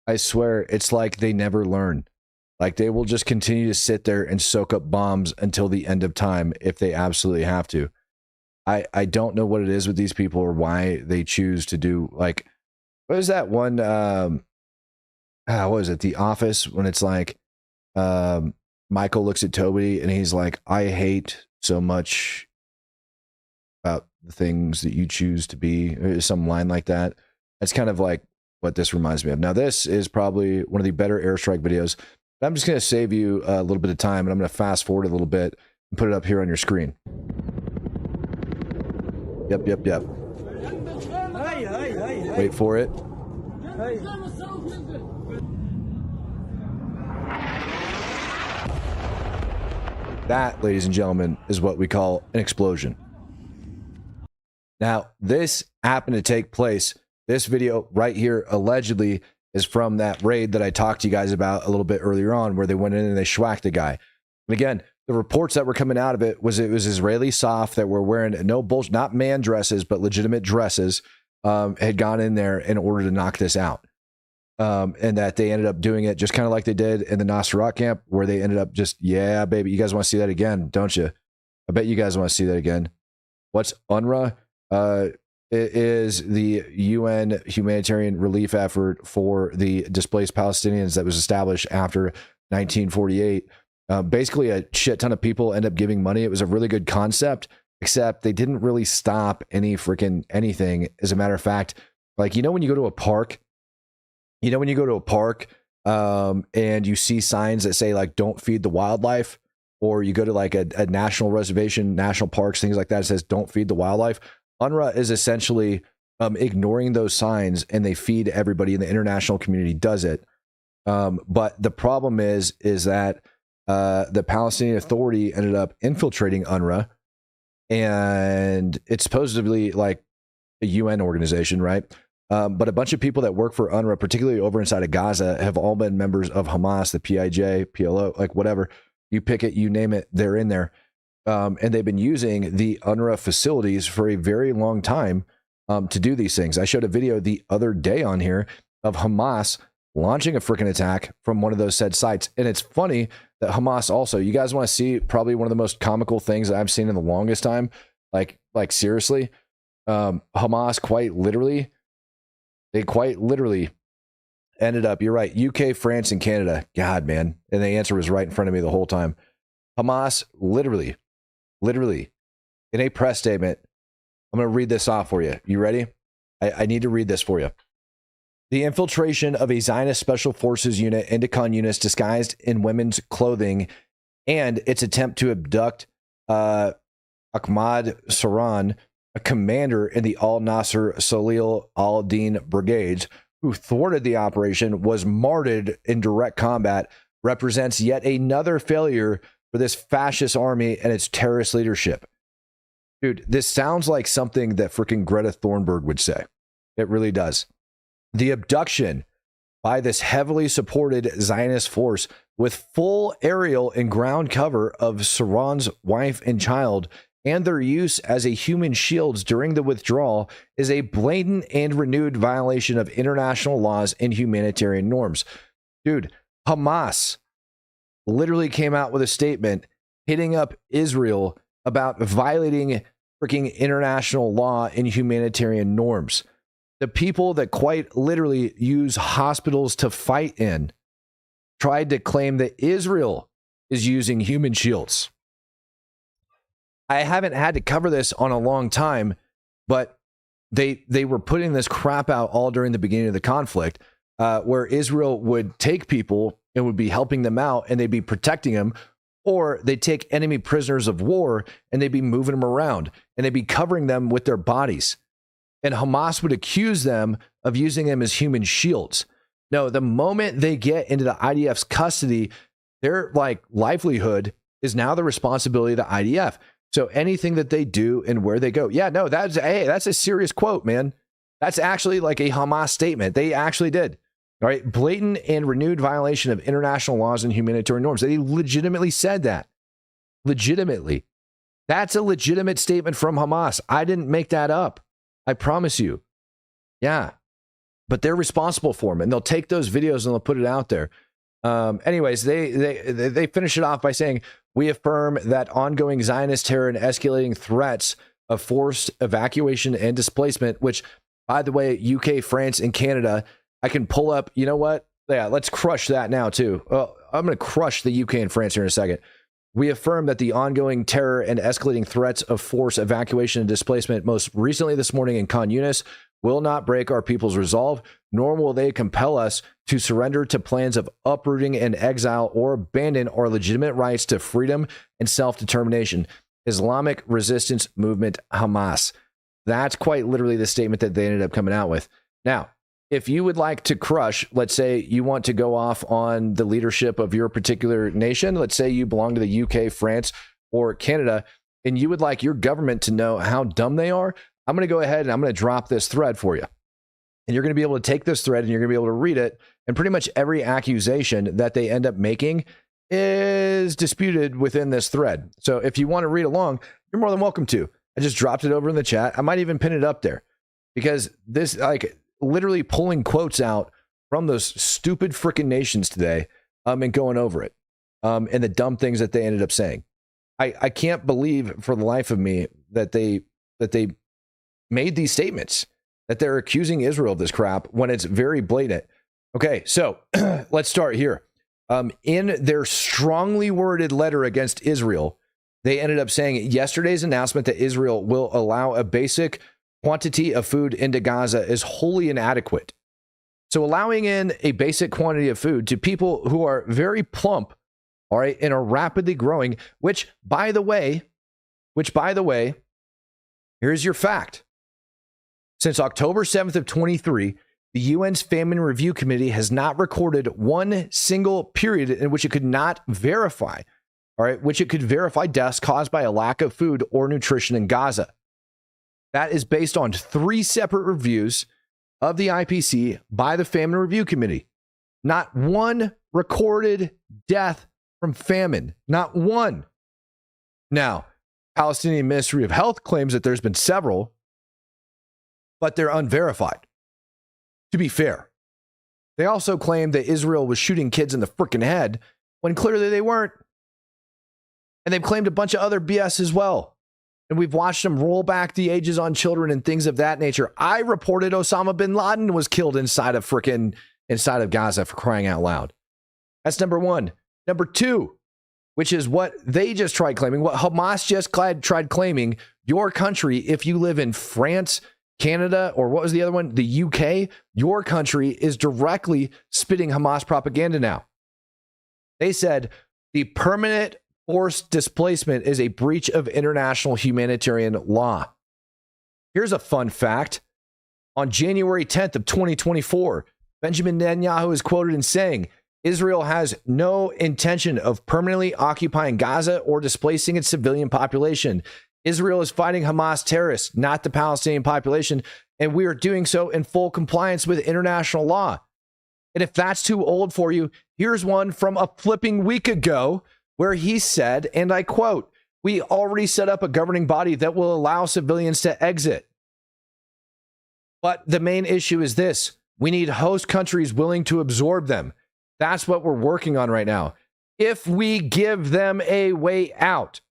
I swear, it's like they never learn. Like they will just continue to sit there and soak up bombs until the end of time if they absolutely have to. I don't know what it is with these people or why they choose to do like, what is that one? What is it? The Office, when it's like, Michael looks at Toby and he's like, I hate so much about the things that you choose to be, or some line like that. That's kind of like what this reminds me of. Now, this is probably one of the better airstrike videos. But I'm just going to save you a little bit of time and I'm going to fast forward a little bit and put it up here on your screen. Yep. Wait for it. That, ladies and gentlemen, is what we call an explosion. Now, this happened to take place. This video right here allegedly is from that raid that I talked to you guys about a little bit earlier on, where they went in and they schwacked a guy. And again, the reports that were coming out of it was Israeli SOF that were wearing no bullshit, not man dresses, but legitimate dresses, had gone in there in order to knock this out. And that they ended up doing it just kind of like they did in the Nasrallah camp, where they ended up just, yeah, baby, you guys want to see that again, don't you? I bet you guys want to see that again. What's UNRWA? It is the UN humanitarian relief effort for the displaced Palestinians that was established after 1948. Basically, a shit ton of people end up giving money. It was a really good concept, except they didn't really stop any freaking anything. As a matter of fact, like, you know, when you go to a park, and you see signs that say like, don't feed the wildlife, or you go to like a national reservation, national parks, things like that, it says don't feed the wildlife. UNRWA is essentially ignoring those signs, and they feed everybody in the international community does it. But the problem is that the Palestinian Authority ended up infiltrating UNRWA, and it's supposedly like a UN organization, right? But a bunch of people that work for UNRWA, particularly over inside of Gaza, have all been members of Hamas, the PIJ, PLO, like whatever. You pick it, you name it, they're in there. And they've been using the UNRWA facilities for a very long time to do these things. I showed a video the other day on here of Hamas launching a freaking attack from one of those said sites. And it's funny that Hamas also, you guys want to see probably one of the most comical things that I've seen in the longest time. Like seriously, Hamas quite literally ended up, you're right, UK, France, and Canada. God, man. And the answer was right in front of me the whole time. Hamas literally, in a press statement, I'm going to read this off for you. You ready? I need to read this for you. The infiltration of a Zionist Special Forces unit into Khan Yunis disguised in women's clothing and its attempt to abduct Ahmad Saran, a commander in the Al-Nasser Salil al-Din brigades, who thwarted the operation, was martyred in direct combat, represents yet another failure for this fascist army and its terrorist leadership. Dude, this sounds like something that freaking Greta Thunberg would say. It really does. The abduction by this heavily supported Zionist force with full aerial and ground cover of Saran's wife and child and their use as a human shields during the withdrawal is a blatant and renewed violation of international laws and humanitarian norms. Dude, Hamas literally came out with a statement hitting up Israel about violating freaking international law and humanitarian norms. The people that quite literally use hospitals to fight in tried to claim that Israel is using human shields. I haven't had to cover this on a long time, but they were putting this crap out all during the beginning of the conflict, where Israel would take people and would be helping them out and they'd be protecting them, or they'd take enemy prisoners of war and they'd be moving them around and they'd be covering them with their bodies. And Hamas would accuse them of using them as human shields. No, the moment they get into the IDF's custody, their livelihood is now the responsibility of the IDF. So anything that they do and where they go. Yeah, no, that's a serious quote, man. That's actually like a Hamas statement. They actually did. All right. Blatant and renewed violation of international laws and humanitarian norms. They legitimately said that. Legitimately. That's a legitimate statement from Hamas. I didn't make that up. I promise you. Yeah. But they're responsible for them, and they'll take those videos and they'll put it out there. Anyways, they finish it off by saying, we affirm that ongoing Zionist terror and escalating threats of forced evacuation and displacement, which, by the way, UK, France, and Canada, I can pull up. You know what? Yeah, let's crush that now, too. I'm going to crush the UK and France here in a second. We affirm that the ongoing terror and escalating threats of forced evacuation and displacement, most recently this morning in Khan Yunis, will not break our people's resolve, nor will they compel us to surrender to plans of uprooting and exile or abandon our legitimate rights to freedom and self-determination. Islamic Resistance Movement, Hamas. That's quite literally the statement that they ended up coming out with. Now, if you would like to crush, let's say you want to go off on the leadership of your particular nation, let's say you belong to the UK, France, or Canada, and you would like your government to know how dumb they are, I'm going to go ahead and I'm going to drop this thread for you. And you're going to be able to take this thread and you're going to be able to read it. And pretty much every accusation that they end up making is disputed within this thread. So if you want to read along, you're more than welcome to. I just dropped it over in the chat. I might even pin it up there because this, literally pulling quotes out from those stupid freaking nations today and going over it and the dumb things that they ended up saying. I can't believe for the life of me that they made these statements, that they're accusing Israel of this crap when it's very blatant. Okay, so let's start here. In their strongly worded letter against Israel, they ended up saying yesterday's announcement that Israel will allow a basic quantity of food into Gaza is wholly inadequate. So allowing in a basic quantity of food to people who are very plump, all right, and are rapidly growing, which by the way, here's your fact. Since October 7th of 23, the UN's Famine Review Committee has not recorded one single period in which it could not verify, all right, which it could verify deaths caused by a lack of food or nutrition in Gaza. That is based on 3 separate reviews of the IPC by the Famine Review Committee. Not one recorded death from famine. Not one. Now, Palestinian Ministry of Health claims that there's been several, but they're unverified. To be fair, they also claim that Israel was shooting kids in the freaking head when clearly they weren't. And they've claimed a bunch of other BS as well. And we've watched them roll back the ages on children and things of that nature. I reported Osama bin Laden was killed inside of Gaza, for crying out loud. That's number one. Number two, which is what they just tried claiming, what Hamas just tried claiming, your country, if you live in France, Canada, or what was the other one? The UK, your country is directly spitting Hamas propaganda now. They said the permanent forced displacement is a breach of international humanitarian law. Here's a fun fact. On January 10th of 2024, Benjamin Netanyahu is quoted in saying, Israel has no intention of permanently occupying Gaza or displacing its civilian population. Israel is fighting Hamas terrorists, not the Palestinian population, and we are doing so in full compliance with international law. And if that's too old for you, here's one from a flipping week ago where he said, and I quote, "We already set up a governing body that will allow civilians to exit. But the main issue is this. We need host countries willing to absorb them. That's what we're working on right now. If we give them a way out,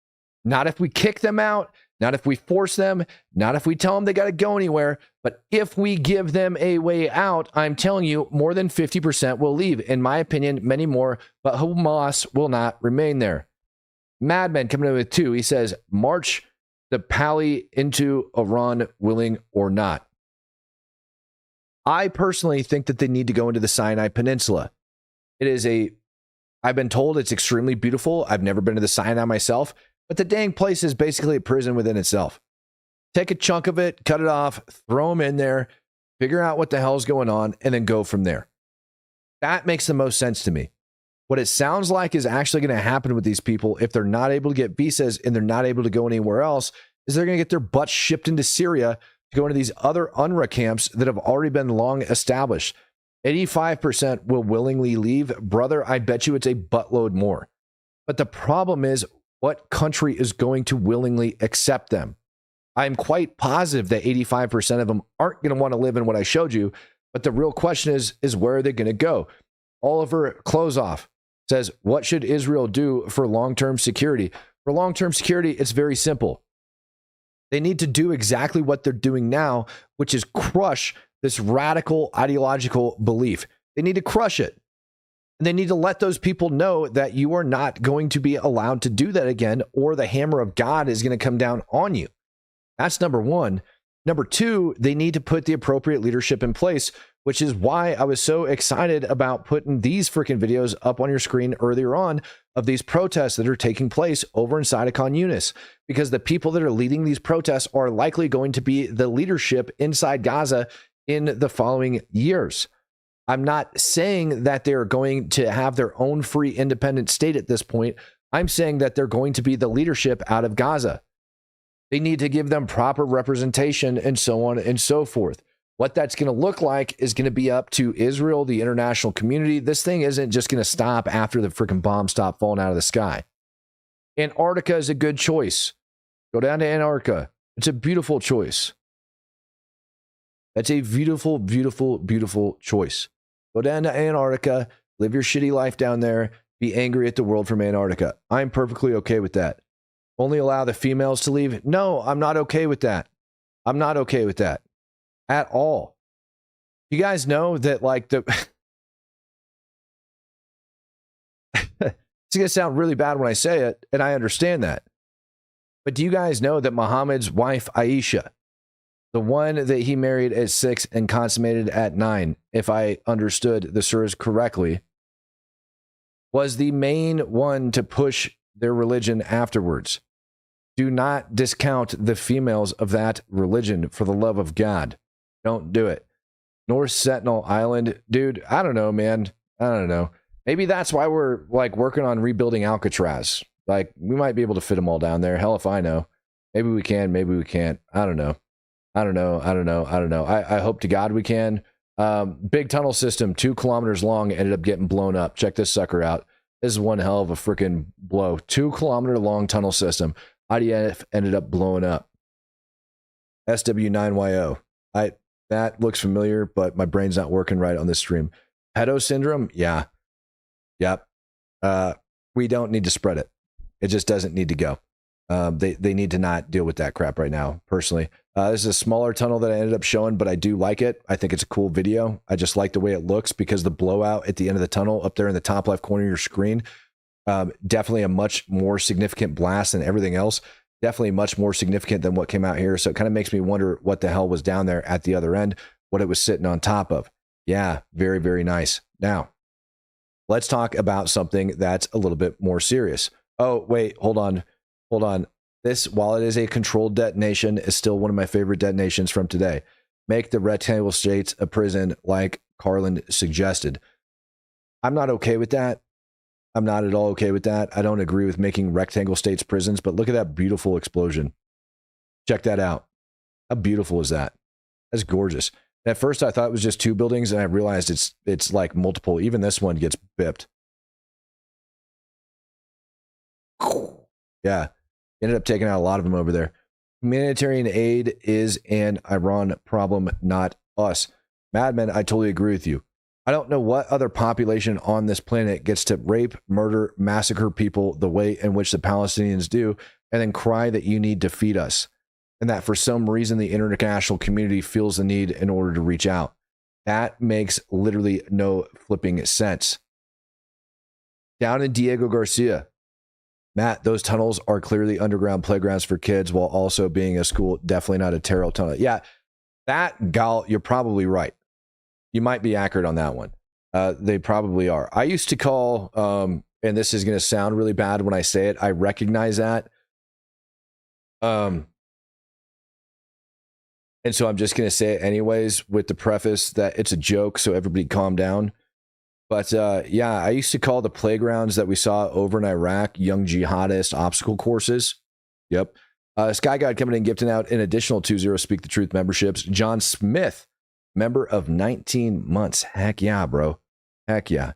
not if we kick them out, not if we force them, not if we tell them they got to go anywhere, but if we give them a way out, I'm telling you, more than 50% will leave. In my opinion, many more, but Hamas will not remain there." Madman coming in with 2. He says, march the Pali into Iran, willing or not. I personally think that they need to go into the Sinai Peninsula. I've been told it's extremely beautiful. I've never been to the Sinai myself, but the dang place is basically a prison within itself. Take a chunk of it, cut it off, throw them in there, figure out what the hell's going on, and then go from there. That makes the most sense to me. What it sounds like is actually going to happen with these people if they're not able to get visas and they're not able to go anywhere else is they're going to get their butts shipped into Syria to go into these other UNRWA camps that have already been long established. 85% will willingly leave. Brother, I bet you it's a buttload more. But the problem is, what country is going to willingly accept them? I'm quite positive that 85% of them aren't going to want to live in what I showed you. But the real question is where are they going to go? Oliver Klozoff says, what should Israel do for long-term security? For long-term security, it's very simple. They need to do exactly what they're doing now, which is crush this radical ideological belief. They need to crush it. And they need to let those people know that you are not going to be allowed to do that again, or the hammer of God is going to come down on you. That's number one. Number two, they need to put the appropriate leadership in place, which is why I was so excited about putting these freaking videos up on your screen earlier on of these protests that are taking place over inside of Khan Yunis, because the people that are leading these protests are likely going to be the leadership inside Gaza in the following years. I'm not saying that they're going to have their own free independent state at this point. I'm saying that they're going to be the leadership out of Gaza. They need to give them proper representation and so on and so forth. What that's going to look like is going to be up to Israel, the international community. This thing isn't just going to stop after the freaking bombs stop falling out of the sky. Antarctica is a good choice. Go down to Antarctica. It's a beautiful choice. That's a beautiful, beautiful, beautiful choice. Go down to Antarctica, live your shitty life down there, be angry at the world from Antarctica. I'm perfectly okay with that. Only allow the females to leave? No, I'm not okay with that. I'm not okay with that at all. You guys know that, like, the it's going to sound really bad when I say it, and I understand that. But do you guys know that Muhammad's wife, Aisha, the one that he married at 6 and consummated at 9, if I understood the surahs correctly, was the main one to push their religion afterwards? Do not discount the females of that religion, for the love of God. Don't do it. North Sentinel Island, dude. I don't know, man. I don't know. Maybe that's why we're like working on rebuilding Alcatraz. Like we might be able to fit them all down there. Hell if I know. Maybe we can. Maybe we can't. I don't know. I don't know. I don't know. I don't know. I hope to God we can. Big tunnel system, 2 kilometers long, ended up getting blown up. Check this sucker out. This is one hell of a freaking blow. 2-kilometer long tunnel system. IDF ended up blowing up. SW9YO. That looks familiar, but my brain's not working right on this stream. Pedo syndrome? Yeah. Yep. We don't need to spread it. It just doesn't need to go. They need to not deal with that crap right now, personally. This is a smaller tunnel that I ended up showing, but I do like it. I think it's a cool video. I just like the way it looks because the blowout at the end of the tunnel up there in the top left corner of your screen, definitely a much more significant blast than everything else. Definitely much more significant than what came out here. So it kind of makes me wonder what the hell was down there at the other end, what it was sitting on top of. Yeah, very, very nice. Now, let's talk about something that's a little bit more serious. Oh, wait, hold on. Hold on. This, while it is a controlled detonation, is still one of my favorite detonations from today. Make the rectangle states a prison like Carlin suggested. I'm not okay with that. I'm not at all okay with that. I don't agree with making rectangle states prisons, but look at that beautiful explosion. Check that out. How beautiful is that? That's gorgeous. At first, I thought it was just 2 buildings, and I realized it's like multiple. Even this one gets bipped. Yeah. Ended up taking out a lot of them over there. Humanitarian aid is an Iran problem, not us. Madman, I totally agree with you. I don't know what other population on this planet gets to rape, murder, massacre people the way in which the Palestinians do, and then cry that you need to feed us. And that for some reason the international community feels the need in order to reach out. That makes literally no flipping sense. Down in Diego Garcia, Matt, those tunnels are clearly underground playgrounds for kids while also being a school. Definitely not a terror tunnel. Yeah, that, Gal, you're probably right. You might be accurate on that one. They probably are. I used to call, and this is going to sound really bad when I say it, I recognize that. And so I'm just going to say it anyways with the preface that it's a joke, so everybody calm down. But yeah, I used to call the playgrounds that we saw over in Iraq young jihadist obstacle courses. Yep. Sky God coming in, gifting out an additional 20 Speak the Truth memberships. John Smith, member of 19 months. Heck yeah, bro. Heck yeah.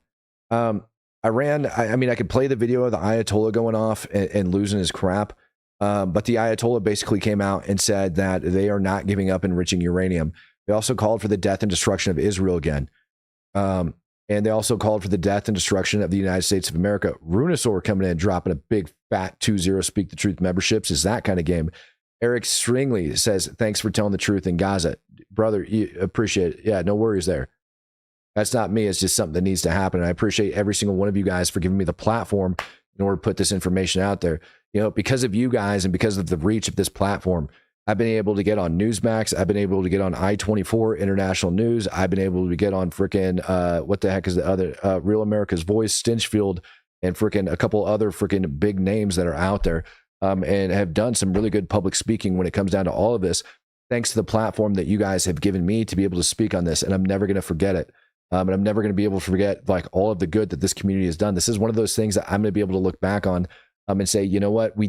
Iran, I mean, I could play the video of the Ayatollah going off and losing his crap. But the Ayatollah basically came out and said that they are not giving up enriching uranium. They also called for the death and destruction of Israel again. And they also called for the death and destruction of the United States of America. Runosaur coming in, dropping a big fat 20 Speak the Truth memberships. Is that kind of game. Eric Stringley says, thanks for telling the truth in Gaza. Brother, you appreciate it. Yeah, no worries there. That's not me. It's just something that needs to happen. And I appreciate every single one of you guys for giving me the platform in order to put this information out there. You know, because of you guys and because of the reach of this platform, I've been able to get on Newsmax. I've been able to get on I-24 International News. I've been able to get on frickin' what the heck is the other Real America's Voice, Stinchfield, and frickin' a couple other frickin' big names that are out there, and have done some really good public speaking when it comes down to all of this. Thanks to the platform that you guys have given me to be able to speak on this, and I'm never going to forget it. And I'm never going to be able to forget like all of the good that this community has done. This is one of those things that I'm going to be able to look back on and say, you know what, we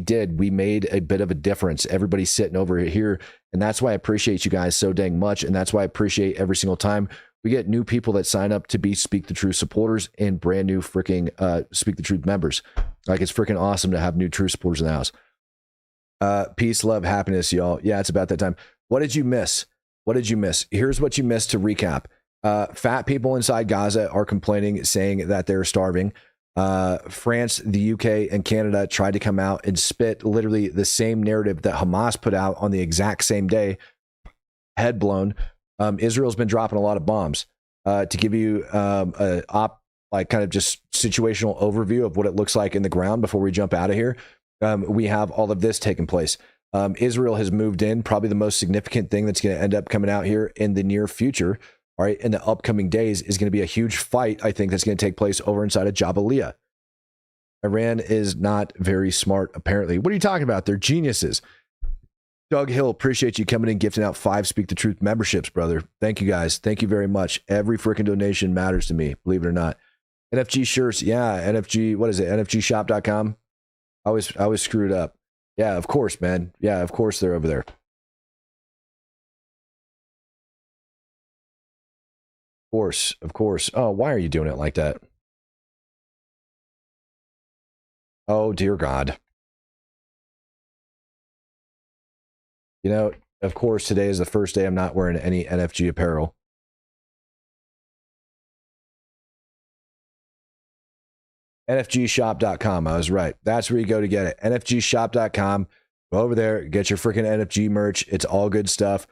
made a bit of a difference. Everybody's sitting over here. And that's why I appreciate you guys so dang much. And that's why I appreciate every single time we get new people that sign up to be Speak the Truth supporters and brand new freaking Speak the Truth members. Like, it's freaking awesome to have new Truth supporters in the house. Peace, love, happiness, y'all. Yeah, it's about that time. What did you miss? What did you miss? Here's what you missed to recap. Fat people inside Gaza are complaining, saying that they're starving. France, the UK, and Canada tried to come out and spit literally the same narrative that Hamas put out on the exact same day. Head blown. Israel's been dropping a lot of bombs. To give you like kind of just situational overview of what it looks like in the ground before we jump out of here, we have all of this taking place. Israel has moved in. Probably the most significant thing that's going to end up coming out here in the near future, all right, in the upcoming days, is going to be a huge fight, I think, that's going to take place over inside of Jabalia. Iran is not very smart, apparently. What are you talking about? They're geniuses. Doug Hill, appreciate you coming in, gifting out 5 Speak the Truth memberships, brother. Thank you guys. Thank you very much. Every freaking donation matters to me, believe it or not. NFG shirts, yeah. NFG, what is it? NFGshop.com. I always screw it up. Yeah, of course, man. Yeah, of course they're over there. Of course. Oh, why are you doing it like that? Oh, dear God. You know, of course, today is the first day I'm not wearing any NFG apparel. NFGshop.com. I was right. That's where you go to get it. NFGshop.com. Go over there, get your freaking NFG merch. It's all good stuff.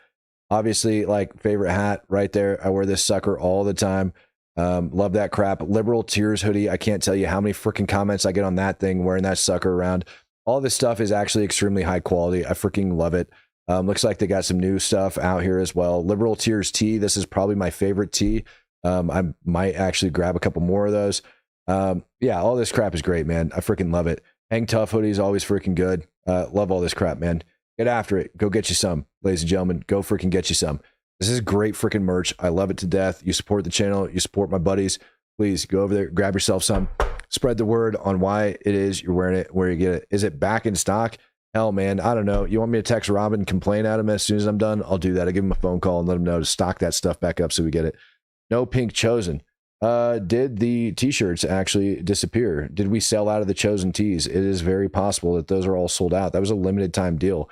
Obviously, like, favorite hat right there. I wear this sucker all the time. Love that crap. Liberal Tears hoodie. I can't tell you how many freaking comments I get on that thing wearing that sucker around. All this stuff is actually extremely high quality. I freaking love it. Looks like they got some new stuff out here as well. Liberal Tears tee. This is probably my favorite tee. I might actually grab a couple more of those. Yeah, all this crap is great, man. I freaking love it. Hang Tough hoodie is always freaking good. Love all this crap, man. Get after it. Go get you some, ladies and gentlemen. Go freaking get you some. This is great freaking merch. I love it to death. You support the channel. You support my buddies. Please go over there, grab yourself some. Spread the word on why it is you're wearing it, where you get it. Is it back in stock? Hell, man, I don't know. You want me to text Robin and complain at him as soon as I'm done? I'll do that. I'll give him a phone call and let him know to stock that stuff back up so we get it. No pink chosen. Did the t-shirts actually disappear? Did we sell out of the chosen tees? It is very possible that those are all sold out. That was a limited time deal.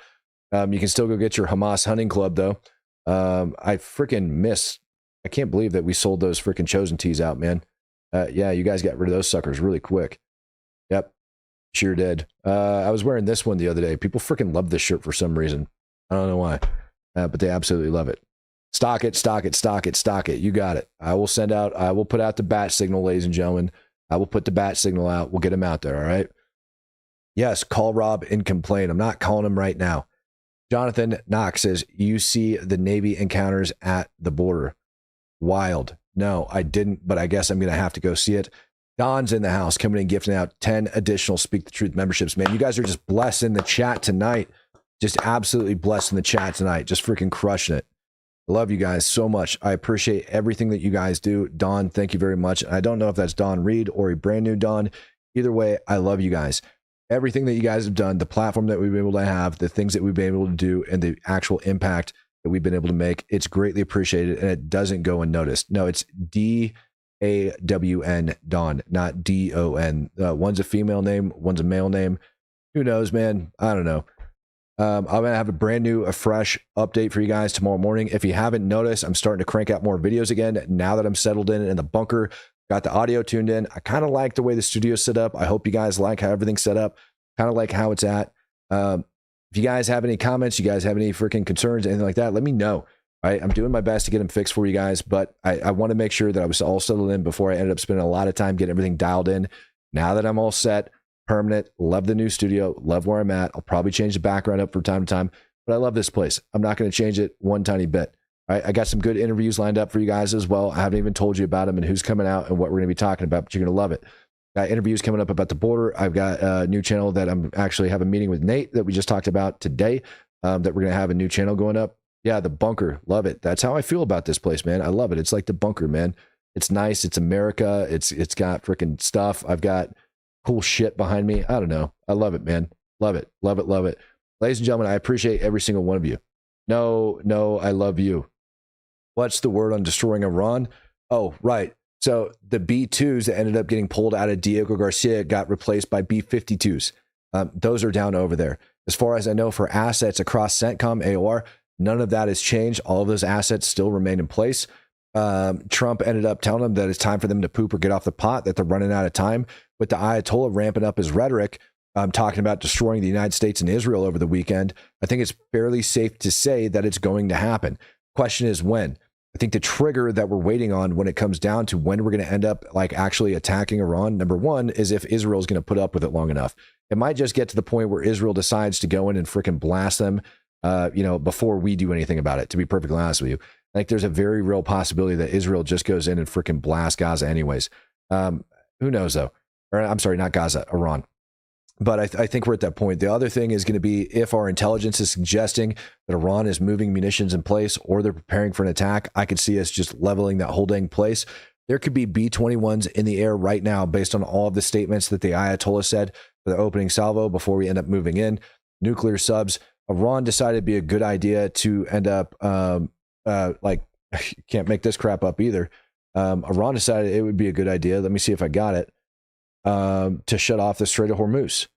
You can still go get your Hamas hunting club though. I freaking miss. I can't believe that we sold those freaking chosen tees out, man. Yeah, you guys got rid of those suckers really quick. Yep, sure did. I was wearing this one the other day. People freaking love this shirt for some reason. I don't know why, but they absolutely love it. Stock it, stock it, stock it, stock it. You got it. I will put out the bat signal, ladies and gentlemen. I will put the bat signal out. We'll get them out there, all right? Yes, call Rob and complain. I'm not calling him right now. Jonathan Knox says, you see the Navy encounters at the border. Wild. No, I didn't, but I guess I'm going to have to go see it. Don's in the house, coming in, gifting out 10 additional Speak the Truth memberships. Man, you guys are just blessed in the chat tonight. Just absolutely blessed in the chat tonight. Just freaking crushing it. I love you guys so much. I appreciate everything that you guys do. Don, thank you very much. I don't know if that's Don Reed or a brand new Don. Either way, I love you guys. Everything that you guys have done, the platform that we've been able to have, the things that we've been able to do, and the actual impact that we've been able to make, it's greatly appreciated, and it doesn't go unnoticed. No, it's D-A-W-N, Don, not D-O-N. One's a female name, one's a male name. Who knows, man? I don't know. I'm going to have a fresh update for you guys tomorrow morning. If you haven't noticed, I'm starting to crank out more videos again now that I'm settled in the bunker. Got the audio tuned in. I kind of like the way the studio's set up. I hope you guys like how everything's set up. Kind of like how it's at. If you guys have any comments, you guys have any freaking concerns, anything like that, let me know. Right? I'm doing my best to get them fixed for you guys, but I want to make sure that I was all settled in before I ended up spending a lot of time getting everything dialed in. Now that I'm all set, permanent, love the new studio, love where I'm at. I'll probably change the background up from time to time, but I love this place. I'm not going to change it one tiny bit. All right, I got some good interviews lined up for you guys as well. I haven't even told you about them and who's coming out and what we're going to be talking about, but you're going to love it. Got interviews coming up about the border. I've got a new channel that I'm actually have a meeting with Nate that we just talked about today, that we're going to have a new channel going up. Yeah, the bunker. Love it. That's how I feel about this place, man. I love it. It's like the bunker, man. It's nice. It's America. It's got freaking stuff. I've got cool shit behind me. I don't know. I love it, man. Love it. Love it. Love it. Ladies and gentlemen, I appreciate every single one of you. No, I love you. What's the word on destroying Iran? Oh, right. So the B-2s that ended up getting pulled out of Diego Garcia got replaced by B-52s. Those are down over there. As far as I know, for assets across CENTCOM, AOR, none of that has changed. All of those assets still remain in place. Trump ended up telling them that it's time for them to poop or get off the pot, that they're running out of time. With the Ayatollah ramping up his rhetoric, talking about destroying the United States and Israel over the weekend, I think it's fairly safe to say that it's going to happen. Question is when. I think the trigger that we're waiting on when it comes down to when we're going to end up like actually attacking Iran, number one, is if Israel is going to put up with it long enough. It might just get to the point where Israel decides to go in and freaking blast them, before we do anything about it, to be perfectly honest with you. I think there's a very real possibility that Israel just goes in and freaking blasts Gaza anyways. Who knows though? Or I'm sorry, not Gaza, Iran. But I think we're at that point. The other thing is going to be if our intelligence is suggesting that Iran is moving munitions in place or they're preparing for an attack, I could see us just leveling that whole dang place. There could be B-21s in the air right now based on all of the statements that the Ayatollah said for the opening salvo before we end up moving in. Nuclear subs. Iran decided it'd be a good idea to end up, can't make this crap up either. Iran decided it would be a good idea. Let me see if I got it. To shut off the Strait of Hormuz.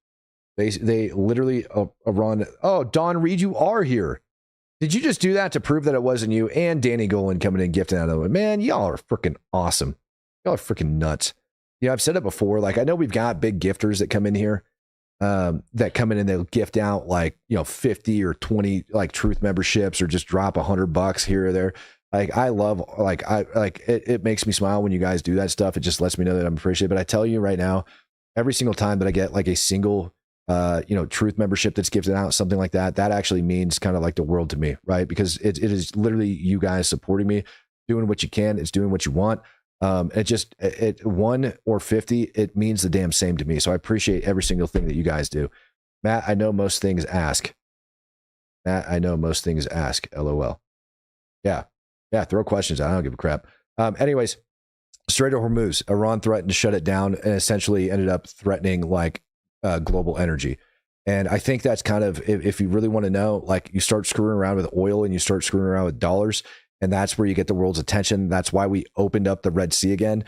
They literally, Iran. Oh, Don Reed, you are here. Did you just do that to prove that it wasn't you? And Danny Golan coming in gifting out of it. Man, y'all are freaking awesome. Y'all are freaking nuts. Yeah, I've said it before. Like, I know we've got big gifters that come in here, that come in and they'll gift out 50 or 20 like truth memberships or just drop $100 here or there. Like, I love, it makes me smile when you guys do that stuff. It just lets me know that I'm appreciated. But I tell you right now, every single time that I get like a single, truth membership that's gifted out, something like that, that actually means kind of like the world to me, right? Because it is literally you guys supporting me, doing what you can. It's doing what you want. It 1 or 50, it means the damn same to me. So I appreciate every single thing that you guys do. Matt, I know most things ask. LOL. Yeah, throw questions out. I don't give a crap. Anyways, Strait of Hormuz, Iran threatened to shut it down and essentially ended up threatening global energy. And I think that's kind of, if you really want to know, like, you start screwing around with oil and you start screwing around with dollars, and that's where you get the world's attention. That's why we opened up the Red Sea again,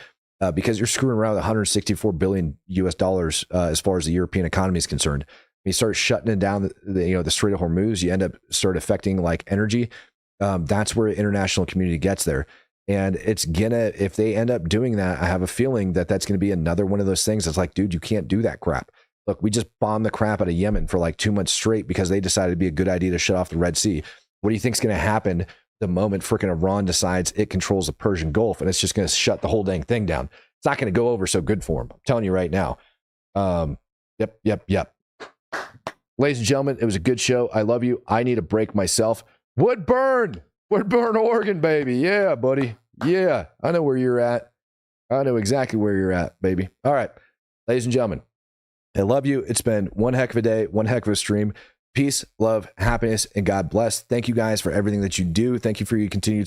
because you're screwing around with 164 billion US dollars as far as the European economy is concerned. When you start shutting it down, the Strait of Hormuz, you end up affecting like energy. That's where the international community gets there. And it's gonna, if they end up doing that, I have a feeling that that's going to be another one of those things that's like, dude, you can't do that crap. Look, we just bombed the crap out of Yemen for like 2 months straight because they decided it'd be a good idea to shut off the Red Sea. What do you think's going to happen the moment freaking Iran decides it controls the Persian Gulf and it's just going to shut the whole dang thing down? It's not going to go over so good for them. I'm telling you right now. Yep. Ladies and gentlemen, it was a good show. I love you. I need a break myself. Woodburn, Oregon, baby. Yeah, buddy. Yeah, I know where you're at. I know exactly where you're at, baby. All right, ladies and gentlemen, I love you. It's been one heck of a day, one heck of a stream. Peace, love, happiness, and God bless. Thank you guys for everything that you do. Thank you for your continued support.